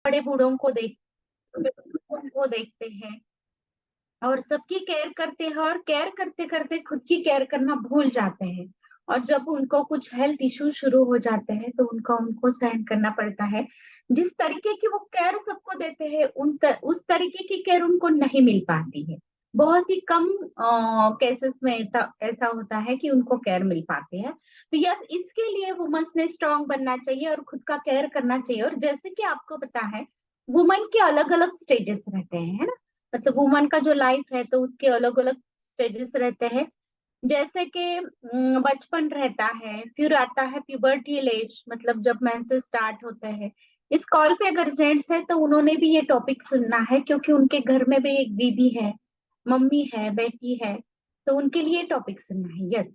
बड़े बूढ़ों को देखते हैं और सबकी केयर करते हैं, और केयर करते करते खुद की केयर करना भूल जाते हैं। और जब उनको कुछ हेल्थ इश्यू शुरू हो जाते हैं तो उनको उनको सहन करना पड़ता है। जिस तरीके की वो केयर सबको देते हैं उस तरीके की केयर उनको नहीं मिल पाती है। बहुत ही कम केसेस में ऐसा होता है कि उनको केयर मिल पाती है। तो यस, इसके लिए वुमन्स ने स्ट्रांग बनना चाहिए और खुद का केयर करना चाहिए। और जैसे कि आपको पता है, वुमन के अलग अलग स्टेजेस रहते हैं, है ना। मतलब वुमन का जो लाइफ है तो उसके अलग अलग स्टेजेस रहते हैं। जैसे कि बचपन रहता है, फिर आता है प्यूबर्टी एज, मतलब जब मेंसेस स्टार्ट होते हैं। इस कॉल पे अगर जेंट्स है तो उन्होंने भी ये टॉपिक सुनना है, क्योंकि उनके घर में भी एक बीबी है, मम्मी है, बेटी है। तो उनके लिए टॉपिक सुनना है। यस।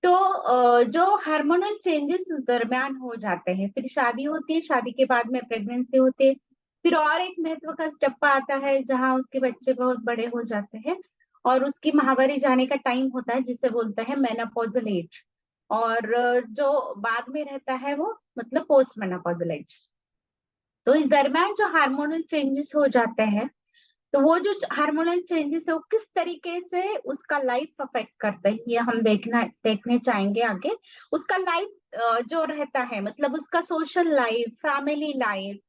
तो जो हार्मोनल चेंजेस उस दरमियान हो जाते हैं, फिर शादी होती है, शादी के बाद में प्रेगनेंसी होती है। फिर और एक महत्व का स्टेप आता है जहाँ उसके बच्चे बहुत बड़े हो जाते हैं और उसकी माहवारी जाने का टाइम होता है, जिसे बोलते हैं मेनोपॉजल एज। और जो बाद में रहता है वो मतलब पोस्ट मेनोपॉजल एज। तो इस दरमियान जो हार्मोनल चेंजेस हो जाते हैं, तो वो जो हार्मोनल चेंजेस है वो किस तरीके से उसका लाइफ अफेक्ट करते हैं, ये हम देखने चाहेंगे आगे। उसका लाइफ जो रहता है, मतलब उसका सोशल लाइफ, फैमिली लाइफ,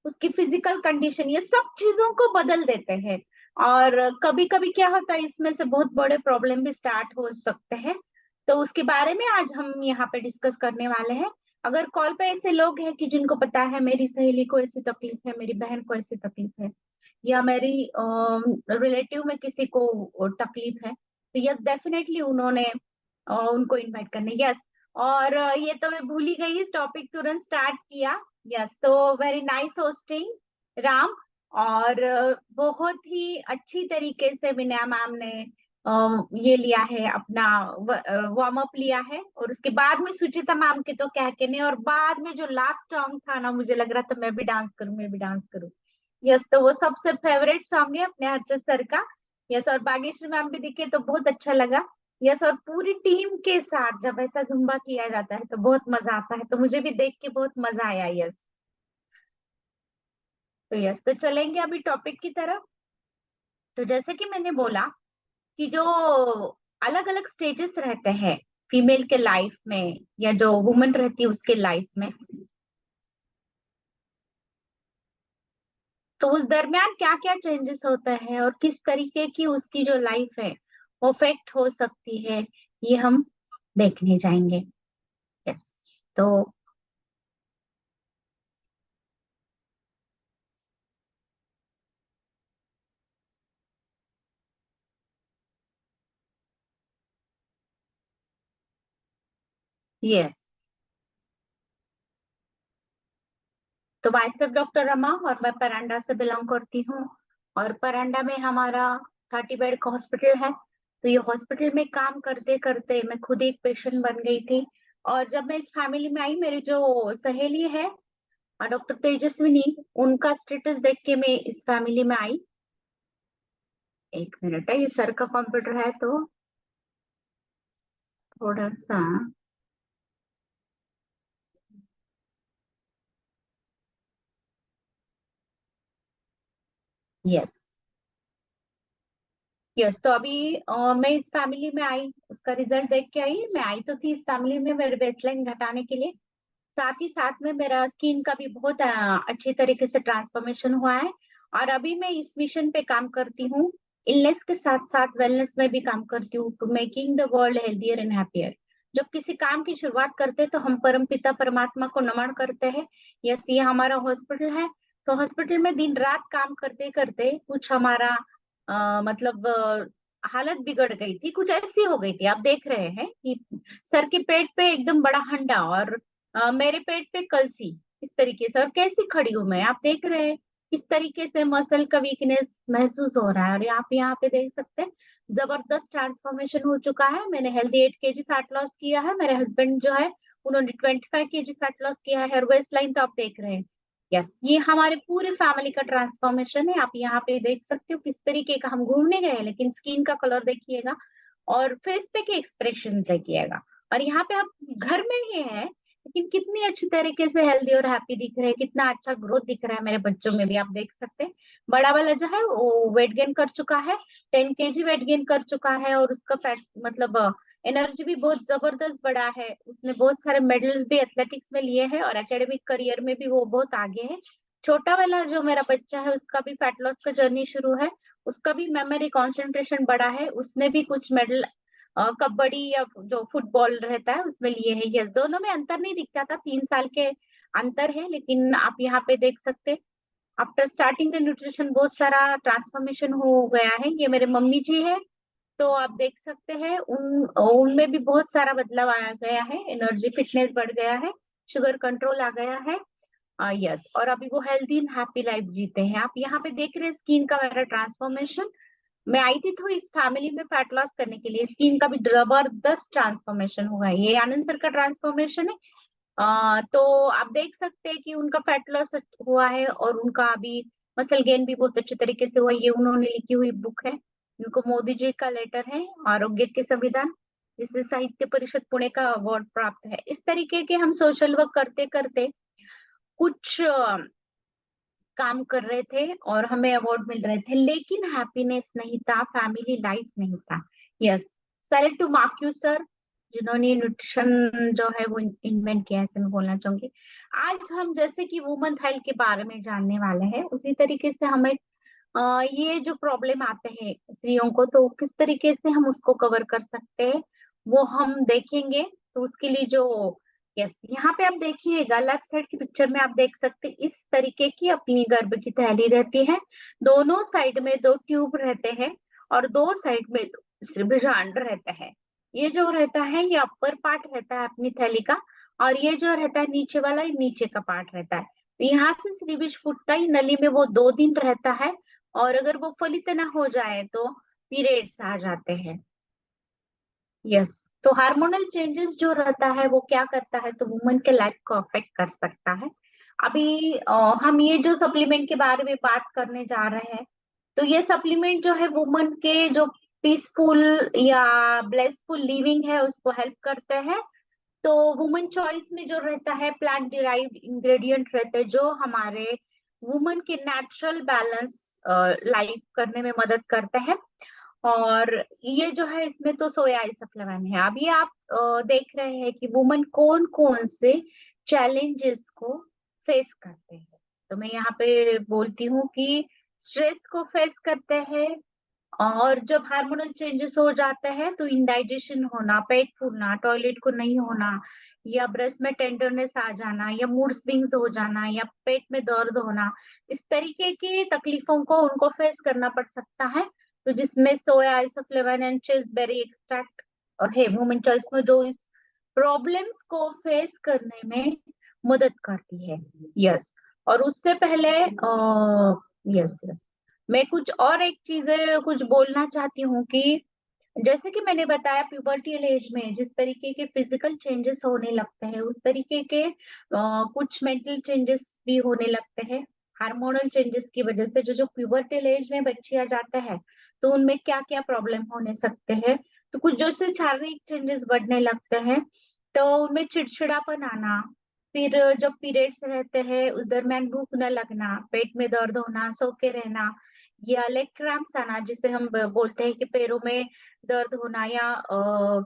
उसकी फिजिकल कंडीशन, ये सब चीजों को बदल देते हैं। और कभी कभी क्या होता है, इसमें से बहुत बड़े प्रॉब्लम भी स्टार्ट हो सकते हैं। तो उसके बारे में आज हम यहाँ पे डिस्कस करने वाले हैं। अगर कॉल पे ऐसे लोग हैं कि जिनको पता है मेरी सहेली को ऐसी तकलीफ है, मेरी बहन को ऐसी तकलीफ है, या मेरी रिलेटिव में किसी को तकलीफ है, तो यस डेफिनेटली उन्होंने उनको इनवाइट करने। यस। और ये तो मैं भूल ही गई, टॉपिक तुरंत स्टार्ट किया। यस, तो वेरी नाइस होस्टिंग राम। और बहुत ही अच्छी तरीके से विनय मैम ने ये लिया है, अपना वार्म अप लिया है। और उसके बाद में सुचिता मैम के तो क्या कहने, और बाद में जो लास्ट सॉन्ग था ना, मुझे लग रहा था मैं भी डांस करूं, मैं भी डांस करूं। यस, तो वो सबसे फेवरेट सॉन्ग है अपने हर्षद सर का। यस, और बागेश्वरी मैम भी दिखे तो बहुत अच्छा लगा। यस, और पूरी टीम के साथ जब ऐसा जुम्बा किया जाता है तो बहुत मजा आता है, तो मुझे भी देख के बहुत मजा आया। यस। तो यस, तो चलेंगे अभी टॉपिक की तरफ। तो जैसे कि मैंने बोला कि जो अलग अलग स्टेजेस रहते हैं फीमेल के लाइफ में, या जो वुमन रहती है उसके लाइफ में, तो उस दरमियान क्या क्या चेंजेस होता है और किस तरीके की उसकी जो लाइफ है वो अफेक्ट हो सकती है, ये हम देखने जाएंगे। यस। तो यस, तो माई सेल्फ डॉक्टर रमा, और मैं परांडा से बिलोंग करती हूँ। और परांडा में हमारा 30 बेड का हॉस्पिटल है। तो ये हॉस्पिटल में काम करते करते मैं खुद एक पेशेंट बन गई थी। और जब मैं इस फैमिली में आई, मेरी जो सहेली है डॉक्टर तेजस्विनी, उनका स्टेटस देख के मैं इस फैमिली में आई। एक मिनट है, ये सर का कंप्यूटर है तो थोड़ा सा। यस। यस, तो अभी मैं इस फैमिली में आई, उसका रिजल्ट देख के आई। मैं आई तो थी इस फैमिली में मेरे बेसलाइन घटाने के लिए। साथ ही साथ में मेरा स्किन का भी बहुत अच्छी तरीके से ट्रांसफॉर्मेशन हुआ है। और अभी मैं इस मिशन पे काम करती हूँ। इलनेस के साथ साथ वेलनेस में भी काम करती हूँ, to making the world healthier and happier. जब किसी काम की शुरुआत करते हैं तो हम परम पिता परमात्मा को नमन करते हैं। यस, ये हमारा हॉस्पिटल है। तो हॉस्पिटल में दिन रात काम करते करते कुछ हमारा मतलब हालत बिगड़ गई थी, कुछ ऐसी हो गई थी। आप देख रहे हैं कि सर के पेट पे एकदम बड़ा हंडा, और मेरे पेट पे कलसी, इस तरीके से। और कैसी खड़ी हूं मैं, आप देख रहे हैं किस तरीके से मसल का वीकनेस महसूस हो रहा है। और आप यहाँ पे देख सकते हैं जबरदस्त ट्रांसफॉर्मेशन हो चुका है। मैंने हेल्दी 8 kg फैट लॉस किया है, मेरे हस्बैंड जो है उन्होंने 25 kg फैट लॉस किया है, और वेस्ट लाइन तो आप देख रहे हैं। यस, ये हमारे पूरे फैमिली का ट्रांसफॉर्मेशन है। आप यहाँ पे देख सकते हो किस तरीके का हम घूमने गए हैं, लेकिन स्किन का कलर देखिएगा और फेस पे के एक्सप्रेशन देखिएगा। और यहाँ पे आप घर में ही हैं, लेकिन कितनी अच्छी तरीके से हेल्दी और हैप्पी दिख रहे हैं, कितना अच्छा ग्रोथ दिख रहा है मेरे बच्चों में भी, आप देख सकते हैं। बड़ा वाला जो है वो वेट गेन कर चुका है, 10 kg वेट गेन कर चुका है, और उसका फैट मतलब एनर्जी भी बहुत जबरदस्त बढ़ा है। उसने बहुत सारे मेडल्स भी एथलेटिक्स में लिए हैं और एकेडमिक करियर में भी वो बहुत आगे है। छोटा वाला जो मेरा बच्चा है उसका भी फैट लॉस का जर्नी शुरू है, उसका भी मेमोरी कंसंट्रेशन बढ़ा है, उसने भी कुछ मेडल कबड्डी या जो फुटबॉल रहता है उसमें लिए हैं। यस, दोनों में अंतर नहीं दिखता था, 3 साल के अंतर है, लेकिन आप यहाँ पे देख सकते, आफ्टर स्टार्टिंग द न्यूट्रिशन बहुत सारा ट्रांसफॉर्मेशन हो गया है। ये मेरे मम्मी जी है, तो आप देख सकते हैं उनमें भी बहुत सारा बदलाव आया गया है, एनर्जी फिटनेस बढ़ गया है, शुगर कंट्रोल आ गया है। यस, और अभी वो हेल्दी एंड हैप्पी लाइफ जीते हैं। आप यहाँ पे देख रहे हैं स्किन का मेरा ट्रांसफॉर्मेशन। मैं आई थी तो इस फैमिली में फैट लॉस करने के लिए, स्किन का भी जबरदस्त ट्रांसफॉर्मेशन हुआ है। ये आनंद सर का ट्रांसफॉर्मेशन है। तो आप देख सकते हैं कि उनका फैट लॉस हुआ है और उनका अभी मसल गेन भी बहुत अच्छे तरीके से हुआ है। ये उन्होंने लिखी हुई बुक है, उनको मोदी जी का लेटर है, आरोग्य के संविधान, जिससे साहित्य परिषद पुणे का अवार्ड प्राप्त है। इस तरीके के हम सोशल वर्क करते करते कुछ काम कर रहे थे और हमें अवार्ड मिल रहे थे, लेकिन हैप्पीनेस नहीं था, फैमिली लाइफ नहीं था। Yes, select to mark you sir, जिन्होंने न्यूट्रिशन जो है वो इन्वेंट किया है, ऐसे मैं बोलना चाहूंगी। आज हम जैसे कि वुमन हेल्थ के बारे में जानने वाले हैं, उसी तरीके से हमें ये जो प्रॉब्लम आते हैं स्त्रियों को, तो किस तरीके से हम उसको कवर कर सकते हैं वो हम देखेंगे। तो उसके लिए जो, यस, यहाँ पे आप देखिएगा लेफ्ट साइड की पिक्चर में आप देख सकते हैं इस तरीके की अपनी गर्भ की थैली रहती है, दोनों साइड में 2 ट्यूब रहते हैं और 2 साइड में सिर्फ रहता है। ये जो रहता है ये अपर पार्ट रहता है अपनी थैली का, और ये जो रहता है नीचे वाला, ये नीचे का पार्ट रहता है। तो यहाँ से श्रीविष फूटता ही नली में वो 2 दिन रहता है, और अगर वो फलित ना हो जाए तो पीरियड्स आ जाते हैं। यस, तो हार्मोनल चेंजेस जो रहता है वो क्या करता है, तो वुमन के लाइफ को अफेक्ट कर सकता है। अभी हम ये जो सप्लीमेंट के बारे में बात करने जा रहे हैं, तो ये सप्लीमेंट जो है वुमन के जो पीसफुल या ब्लेसफुल लिविंग है उसको हेल्प करते हैं। तो वुमन चॉइस में जो रहता है प्लांट डिराइव्ड इंग्रेडिएंट रहते हैं जो हमारे वुमन के नेचुरल बैलेंस लाइफ करने में मदद करते हैं। और ये जो है इसमें तो सोया सप्लीमेंट है। अभी आप देख रहे हैं कि वुमन कौन कौन से चैलेंजेस को फेस करते हैं। तो मैं यहाँ पे बोलती हूँ कि स्ट्रेस को फेस करते हैं, और जब हार्मोनल चेंजेस हो जाते हैं तो इंडाइजेशन होना, पेट फूलना, टॉयलेट को नहीं होना, या ब्रेस्ट में टेंडरनेस आ जाना, या मूड स्विंग्स हो जाना, या पेट में दर्द होना, इस तरीके की तकलीफों को उनको फेस करना पड़ सकता है। तो जिसमें सोया आइसोफ्लेविन एंड चिल्सबेरी एक्सट्रैक्ट है वुमेन चॉइस में, जो इस प्रॉब्लम्स को फेस करने में मदद करती है। यस, और उससे पहले यस यस, मैं कुछ और एक चीजें कुछ बोलना चाहती हूँ कि जैसे कि मैंने बताया प्यूबर्टियल एज में जिस तरीके के फिजिकल चेंजेस होने लगते हैं, उस तरीके के कुछ मेंटल चेंजेस भी होने लगते हैं हार्मोनल चेंजेस की वजह से। जो जो प्यूबर्टियल एज में बच्चे आ जाते हैं तो उनमें क्या क्या प्रॉब्लम होने सकते हैं, तो कुछ जो से शारीरिक चेंजेस बढ़ने लगते हैं, तो उनमें चिड़चिड़ापन आना, फिर जब पीरियड्स रहते हैं उस दरमियान भूख न लगना, पेट में दर्द होना, सो के रहना, या लेग क्रैम्प्स आना जिसे हम बोलते हैं कि पैरों में दर्द होना, या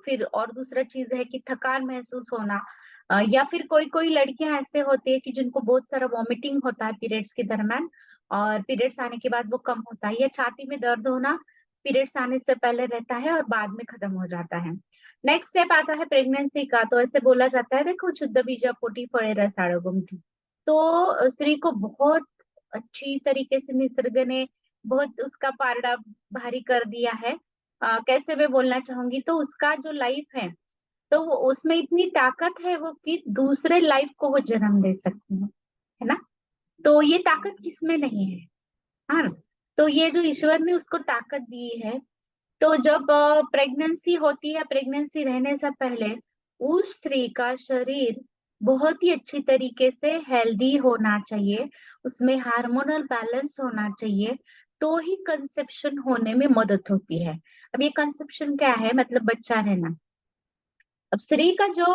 फिर और दूसरा चीज है कि थकान महसूस होना, या फिर कोई कोई लड़कियां ऐसे होती है कि जिनको बहुत सारा वॉमिटिंग होता है पीरियड्स के दरमियान, और पीरियड्स आने के बाद वो कम होता है, या छाती में दर्द होना पीरियड्स आने से पहले रहता है और बाद में खत्म हो जाता है। नेक्स्ट स्टेप आता है प्रेगनेंसी का। तो ऐसे बोला जाता है, देखो शुद्ध बीजा पोटी फळे रसाळ गुमटी। तो स्त्री को बहुत अच्छी तरीके से निसर्ग ने बहुत उसका पारडा भारी कर दिया है। कैसे मैं बोलना चाहूंगी, तो उसका जो लाइफ है, तो वो उसमें इतनी ताकत है वो कि दूसरे लाइफ को वो जन्म दे सकती है ना। तो ये ताकत किसमें नहीं है, हाँ ना? तो ये जो ईश्वर ने उसको ताकत दी है, तो जब प्रेगनेंसी होती है, प्रेगनेंसी रहने से पहले उस स्त्री का शरीर बहुत ही अच्छी तरीके से हेल्दी होना चाहिए, उसमें हार्मोनल बैलेंस होना चाहिए, तो ही कंसेप्शन होने में मदद होती है। अब ये कंसेप्शन क्या है, मतलब बच्चा रहना। अब स्त्री का जो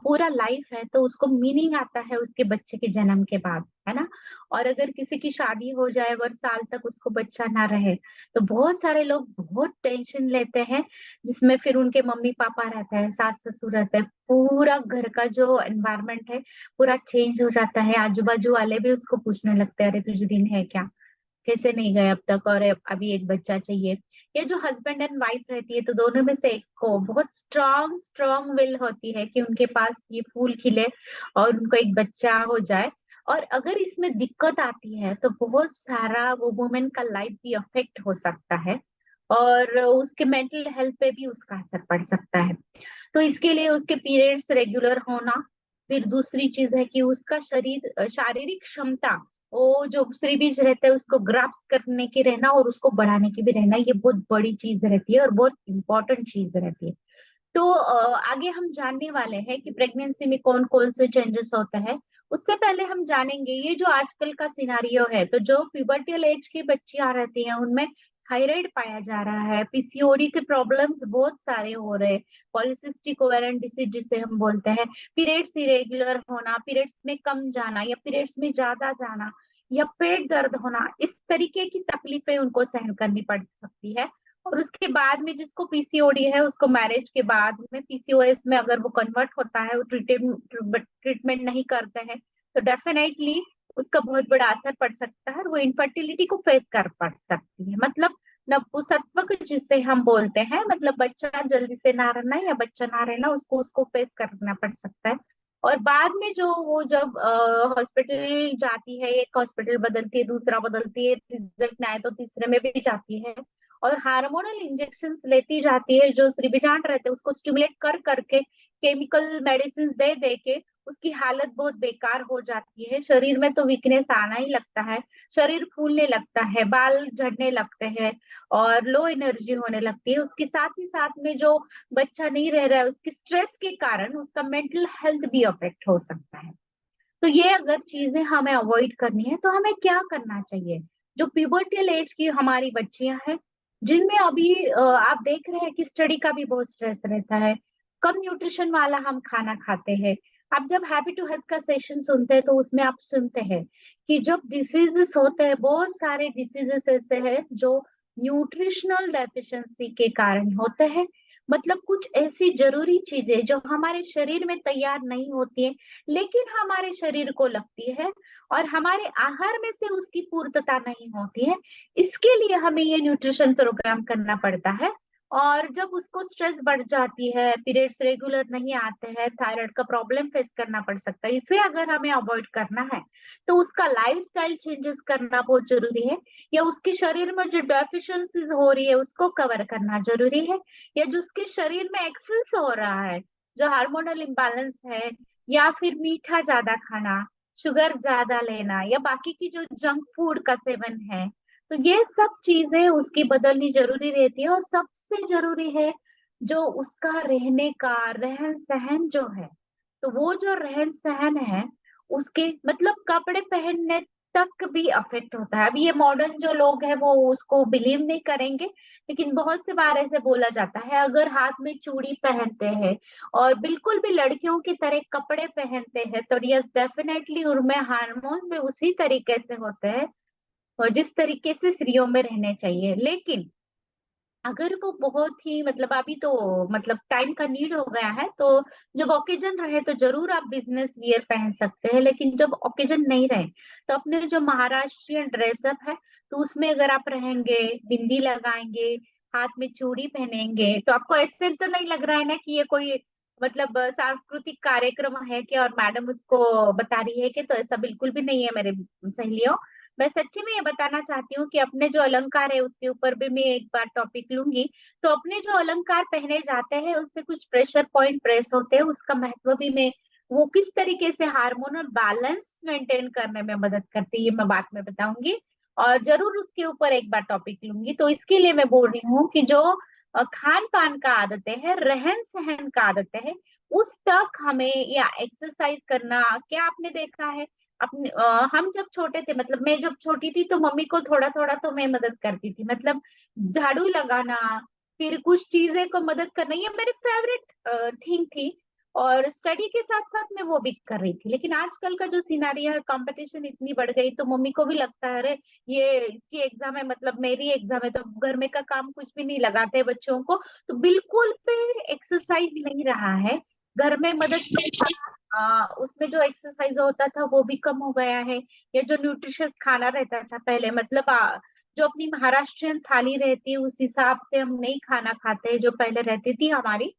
पूरा लाइफ है तो उसको मीनिंग आता है उसके बच्चे के जन्म के बाद, है ना। और अगर किसी की शादी हो जाए अगर साल तक उसको बच्चा ना रहे तो बहुत सारे लोग बहुत टेंशन लेते हैं, जिसमें फिर उनके मम्मी पापा रहते हैं, सास ससुर रहते हैं, पूरा घर का जो एनवायरनमेंट है पूरा चेंज हो जाता है। आजू बाजू वाले भी उसको पूछने लगते हैं, अरे तुझे दिन है क्या, कैसे नहीं गए अब तक, और अभी एक बच्चा चाहिए। ये जो हस्बैंड एंड वाइफ रहती है तो दोनों में से एक को बहुत स्ट्रांग स्ट्रांग विल होती है कि उनके पास ये फूल खिले और उनको एक बच्चा हो जाए। और अगर इसमें दिक्कत आती है तो बहुत सारा वो वुमेन का लाइफ भी अफेक्ट हो सकता है, और उसके मेंटल हेल्थ पे भी उसका असर पड़ सकता है। तो इसके लिए उसके पीरियड्स रेगुलर होना, फिर दूसरी चीज है कि उसका शारीरिक क्षमता, वो जो श्री बीज रहता है उसको ग्राफ्स करने की रहना और उसको बढ़ाने की भी रहना, ये बहुत बड़ी चीज रहती है और बहुत इंपॉर्टेंट चीज रहती है। तो आगे हम जानने वाले हैं कि प्रेगनेंसी में कौन कौन से चेंजेस होता है। उससे पहले हम जानेंगे ये जो आजकल का सिनारियो है, तो जो प्यूबर्टियल एज की बच्चियां रहती हैं उनमें थायराइड पाया जा रहा है, पीसीओडी के प्रॉब्लम्स बहुत सारे हो रहे हैं, पॉलिसिस्टिक ओवेरियन डिसीज जिसे हम बोलते हैं, पीरियड्स इरेगुलर होना, पीरियड्स में कम जाना या पीरियड्स में ज्यादा जाना, या पेट दर्द होना, इस तरीके की तकलीफें उनको सहन करनी पड़ सकती है। और उसके बाद में जिसको पीसीओडी है उसको मैरिज के बाद में पीसीओएस में अगर वो कन्वर्ट होता है, वो ट्रीटमेंट नहीं करते हैं तो डेफिनेटली उसका बहुत बड़ा असर पड़ सकता है और वो इनफर्टिलिटी को फेस कर पड़ सकती है। मतलब नपुंसकत्व जिसे हम बोलते हैं, मतलब बच्चा जल्दी से ना रहना या बच्चा ना रहना, उसको उसको फेस करना पड़ सकता है। और बाद में जो वो जब हॉस्पिटल जाती है, एक हॉस्पिटल बदलती है दूसरा बदलती है, रिजल्ट ना आए तो तीसरे में भी जाती है, और हार्मोनल इंजेक्शंस लेती जाती है, जो श्रीबिजान रहते हैं उसको स्टिमुलेट कर करके केमिकल मेडिसिन दे दे के उसकी हालत बहुत बेकार हो जाती है। शरीर में तो वीकनेस आना ही लगता है, शरीर फूलने लगता है, बाल झड़ने लगते हैं और लो एनर्जी होने लगती है। उसके साथ ही साथ में जो बच्चा नहीं रह रहा है उसकी स्ट्रेस के कारण उसका मेंटल हेल्थ भी अफेक्ट हो सकता है। तो ये अगर चीजें हमें अवॉइड करनी है तो हमें क्या करना चाहिए। जो प्यूबर्टियल एज की हमारी बच्चियां हैं जिनमें अभी आप देख रहे हैं कि स्टडी का भी बहुत स्ट्रेस रहता है, कम न्यूट्रिशन वाला हम खाना खाते हैं। आप जब हैप्पी टू हेल्थ का सेशन सुनते हैं तो उसमें आप सुनते हैं कि जब डिसीजेस होते हैं, बहुत सारे डिसीजेस ऐसे हैं जो न्यूट्रिशनल डेफिशिएंसी के कारण होते हैं। मतलब कुछ ऐसी जरूरी चीजें जो हमारे शरीर में तैयार नहीं होती है लेकिन हमारे शरीर को लगती है, और हमारे आहार में से उसकी पूर्तता नहीं होती है। इसके लिए हमें ये न्यूट्रिशन प्रोग्राम करना पड़ता है। और जब उसको स्ट्रेस बढ़ जाती है, पीरियड्स रेगुलर नहीं आते हैं, थायराइड का प्रॉब्लम फेस करना पड़ सकता है, इसे अगर हमें अवॉइड करना है तो उसका लाइफस्टाइल चेंजेस करना बहुत जरूरी है, या उसके शरीर में जो डेफिशिएंसीज हो रही है उसको कवर करना जरूरी है, या जो उसके शरीर में एक्सेस हो रहा है, जो हार्मोनल इम्बैलेंस है, या फिर मीठा ज्यादा खाना, शुगर ज्यादा लेना, या बाकी की जो जंक फूड का सेवन है, तो ये सब चीजें उसकी बदलनी जरूरी रहती है। और सबसे जरूरी है जो उसका रहने का रहन सहन जो है, तो वो जो रहन सहन है उसके मतलब कपड़े पहनने तक भी अफेक्ट होता है। अभी ये मॉडर्न जो लोग हैं वो उसको बिलीव नहीं करेंगे, लेकिन बहुत से बार ऐसे बोला जाता है अगर हाथ में चूड़ी पहनते हैं और बिल्कुल भी लड़कियों की तरह कपड़े पहनते हैं तो यस डेफिनेटली उनमें हार्मोन्स भी उसी तरीके से होते हैं और जिस तरीके से स्त्रियों में रहने चाहिए। लेकिन अगर वो बहुत ही मतलब अभी तो मतलब टाइम का नीड हो गया है तो जब ओकेजन रहे तो जरूर आप बिजनेस वियर पहन सकते हैं, लेकिन जब ओकेजन नहीं रहे तो अपने जो महाराष्ट्रियन ड्रेसअप है तो उसमें अगर आप रहेंगे, बिंदी लगाएंगे, हाथ में चूड़ी पहनेंगे, तो आपको ऐसे तो नहीं लग रहा है ना कि ये कोई मतलब सांस्कृतिक कार्यक्रम है कि और मैडम उसको बता रही है कि, तो ऐसा बिल्कुल भी नहीं है मेरे सहेलियों। मैं सच्ची में ये बताना चाहती हूँ कि अपने जो अलंकार है उसके ऊपर भी मैं एक बार टॉपिक लूंगी। तो अपने जो अलंकार पहने जाते हैं उससे कुछ प्रेशर पॉइंट प्रेस होते हैं, उसका महत्व भी मैं वो किस तरीके से हार्मोनल बैलेंस मेंटेन करने में मदद करती है ये मैं बात में बताऊंगी, और जरूर उसके ऊपर एक बार टॉपिक लूंगी। तो इसके लिए मैं बोल रही हूँ कि जो खान पान का आदतें हैं, रहन सहन का आदतें हैं, उस तक हमें, या एक्सरसाइज करना, क्या आपने देखा है अपने हम जब छोटे थे, मतलब मैं जब छोटी थी तो मम्मी को थोड़ा थोड़ा तो मैं मदद करती थी, मतलब झाड़ू लगाना, फिर कुछ चीजें को मदद करना, ये मेरी फेवरेट थिंग थी। और स्टडी के साथ साथ मैं वो भी कर रही थी। लेकिन आजकल का जो सिनारियो है, कंपटीशन इतनी बढ़ गई, तो मम्मी को भी लगता है, अरे ये इसकी एग्जाम है, मतलब मेरी एग्जाम है, तो घर में का काम कुछ भी नहीं लगाते बच्चों को। तो बिल्कुल पे एक्सरसाइज नहीं रहा है। घर में मदद उसमें जो एक्सरसाइज होता था वो भी कम हो गया है। ये जो न्यूट्रिशियस खाना रहता था पहले, मतलब जो अपनी महाराष्ट्रियन थाली रहती है उस हिसाब से हम नहीं खाना खाते जो पहले रहती थी हमारी।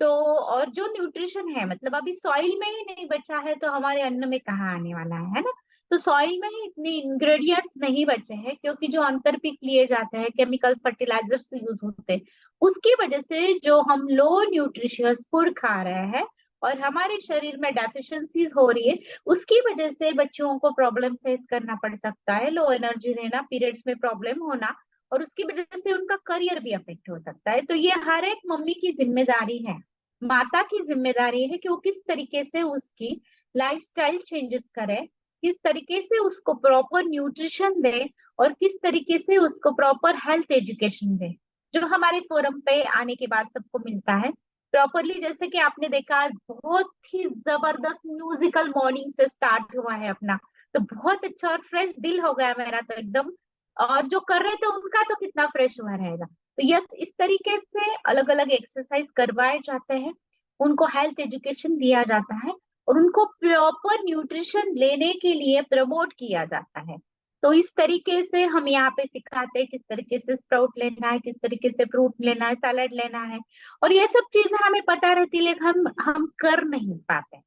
तो और जो न्यूट्रिशन है, मतलब अभी सॉइल में ही नहीं बचा है, तो हमारे अन्न में कहाँ आने वाला है ना। तो सॉइल में ही इतने इंग्रेडिएंट्स नहीं बचे हैं, क्योंकि जो अंतरपीक लिए जाते हैं, केमिकल फर्टिलाइजर्स यूज होते हैं, उसकी वजह से जो हम लो न्यूट्रिशियस फूड खा रहे हैं और हमारे शरीर में डेफिशिएंसीज हो रही है, उसकी वजह से बच्चों को प्रॉब्लम फेस करना पड़ सकता है, लो एनर्जी रहना, पीरियड्स में प्रॉब्लम होना, और उसकी वजह से उनका करियर भी अफेक्ट हो सकता है। तो ये हर एक मम्मी की जिम्मेदारी है, माता की जिम्मेदारी है कि वो किस तरीके से उसकी लाइफस्टाइल चेंजेस करे, किस तरीके से उसको प्रॉपर न्यूट्रिशन दे, और किस तरीके से उसको प्रॉपर हेल्थ एजुकेशन दे, जो हमारे फोरम पे आने के बाद सबको मिलता है प्रॉपरली। जैसे कि आपने देखा आज बहुत ही जबरदस्त म्यूजिकल मॉर्निंग से स्टार्ट हुआ है अपना, तो बहुत अच्छा और फ्रेश दिल हो गया मेरा तो एकदम। और जो कर रहे थे उनका तो कितना फ्रेश हुआ रहेगा। तो यस, इस तरीके से अलग अलग एक्सरसाइज करवाए जाते हैं, उनको हेल्थ एजुकेशन दिया जाता है, और उनको प्रॉपर न्यूट्रिशन लेने के लिए प्रमोट किया जाता है। तो इस तरीके से हम यहाँ पे सिखाते हैं किस तरीके से स्प्राउट लेना है, किस तरीके से फ्रूट लेना है, सैलड लेना है। और ये सब चीजें हमें पता रहती है, लेकिन हम कर नहीं पाते।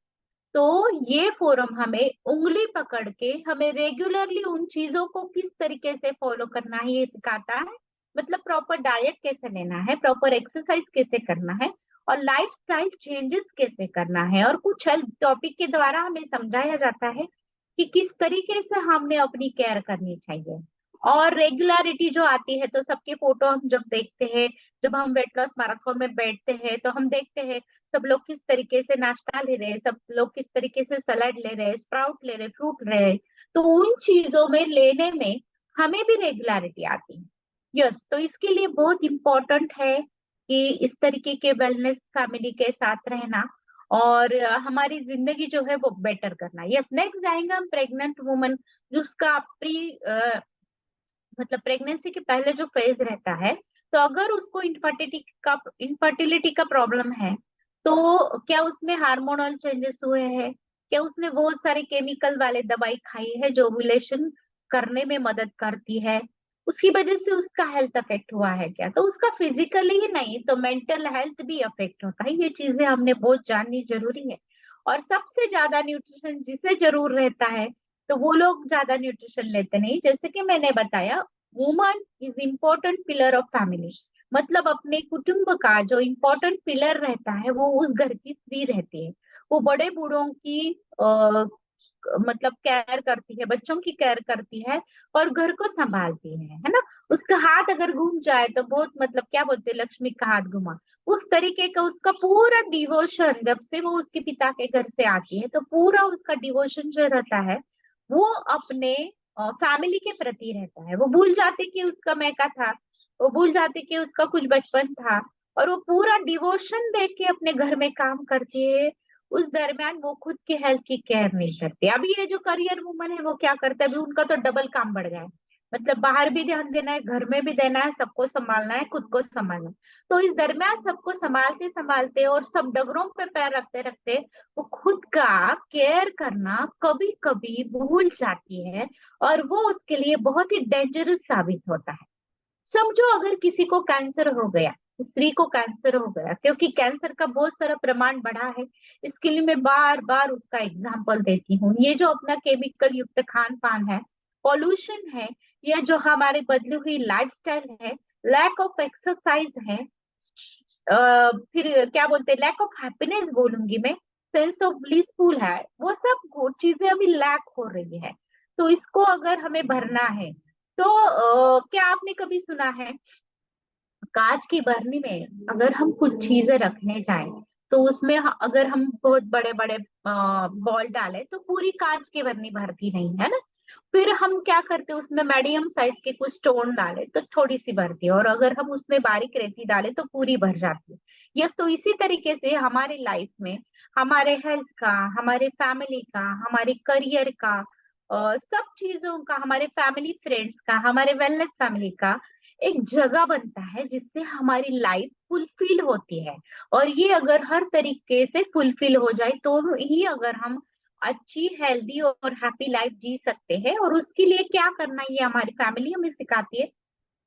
तो ये फोरम हमें उंगली पकड़ के हमें रेगुलरली उन चीजों को किस तरीके से फॉलो करना है ये सिखाता है। मतलब प्रॉपर डाइट कैसे लेना है, प्रॉपर एक्सरसाइज कैसे करना है, और लाइफस्टाइल चेंजेस कैसे करना है, और कुछ हेल्थ टॉपिक के द्वारा हमें समझाया जाता है कि किस तरीके से हमने अपनी केयर करनी चाहिए। और रेगुलरिटी जो आती है, तो सबके फोटो हम जब देखते हैं, जब हम वेट लॉस मैराथन में बैठते हैं, तो हम देखते हैं सब लोग किस तरीके से नाश्ता ले रहे हैं, सब लोग किस तरीके से सलाद ले रहे हैं, स्प्राउट ले रहे हैं, फ्रूट ले रहे हैं। तो उन चीजों में लेने में हमें भी रेगुलरिटी आती है। यस, तो इसके लिए बहुत इम्पोर्टेंट है कि इस तरीके के वेलनेस फैमिली के साथ रहना, और हमारी जिंदगी जो है वो बेटर करना। यस, नेक्स्ट जाएंगे हम प्रेग्नेंट वुमन, जिसका प्री मतलब प्रेगनेंसी के पहले जो फेज रहता है, तो अगर उसको इनफर्टिलिटी का प्रॉब्लम है, तो क्या उसमें हार्मोनल चेंजेस हुए हैं, क्या उसने बहुत सारे केमिकल वाले दवाई खाई है जो ओव्यूलेशन करने में मदद करती है, उसकी वजह से उसका हेल्थ अफेक्ट हुआ है क्या, तो उसका फिजिकली ही नहीं तो मेंटल हेल्थ भी अफेक्ट होता है। ये चीजें हमने बहुत जाननी जरूरी है। और सबसे ज्यादा न्यूट्रिशन जिसे जरूर रहता है, तो वो लोग ज्यादा न्यूट्रिशन लेते नहीं। जैसे कि मैंने बताया, woman is important pillar of family, मतलब अपने कुटुंब का जो इम्पोर्टेंट पिलर रहता है वो उस घर की स्त्री रहती है। वो बड़े बूढ़ों की मतलब केयर करती है, बच्चों की केयर करती है, और घर को संभालती है ना। उसका हाथ अगर घूम जाए तो बहुत, मतलब क्या बोलते हैं, लक्ष्मी का हाथ घुमा, उस तरीके का उसका पूरा डिवोशन, जब से वो उसके पिता के घर से आती है, तो पूरा उसका डिवोशन जो रहता है वो अपने फैमिली के प्रति रहता है। वो भूल जाते कि उसका मैका था, वो भूल जाते कि उसका कुछ बचपन था, और वो पूरा डिवोशन देख के अपने घर में काम करती है। उस दरमियान वो खुद के हेल्थ की केयर नहीं करती। अभी ये जो करियर वुमन है वो क्या करता है, अभी उनका तो डबल काम बढ़ गया है। मतलब बाहर भी ध्यान देना है, घर में भी देना है, सबको संभालना है, खुद को संभालना है। तो इस दरमियान सबको संभालते संभालते और सब डगरों पे पैर रखते रखते वो खुद का केयर करना कभी कभी भूल जाती है, और वो उसके लिए बहुत ही डेंजरस साबित होता है। समझो अगर किसी को कैंसर हो गया, स्त्री को कैंसर हो गया, क्योंकि कैंसर का बहुत सारा प्रमाण बढ़ा है, इसके लिए मैं बार बार उसका एग्जाम्पल देती हूँ। ये जो अपना केमिकल युक्त खान पान है, पॉल्यूशन है, या जो हमारे बदली हुई लाइफस्टाइल है, लैक ऑफ एक्सरसाइज है, फिर क्या बोलते हैं, लैक ऑफ हैप्पीनेस बोलूंगी मैं, सेंस ऑफ ब्लिसफुल है, वो सब वो चीजें अभी लैक हो रही है। तो इसको अगर हमें भरना है, तो क्या आपने कभी सुना है, कांच की बरनी में अगर हम कुछ चीजें रखने जाएं, तो उसमें अगर हम बहुत बड़े बड़े बॉल डालें तो पूरी कांच की बरनी भरती नहीं है ना। फिर हम क्या करते हैं, उसमें मीडियम साइज के कुछ स्टोन डाले तो थोड़ी सी भरती है, और अगर हम उसमें बारीक रेती डाले तो पूरी भर जाती है। यस, तो इसी तरीके से हमारी लाइफ में हमारे हेल्थ का, हमारे फैमिली का, हमारे करियर का, सब चीजों का, हमारे फैमिली फ्रेंड्स का, हमारे वेलनेस फैमिली का एक जगह बनता है जिससे हमारी लाइफ फुलफिल होती है। और ये अगर हर तरीके से फुलफिल हो जाए तो ही अगर हम अच्छी, हेल्दी और हैप्पी लाइफ जी सकते हैं। और उसके लिए क्या करना है ये हमारी फैमिली हमें सिखाती है,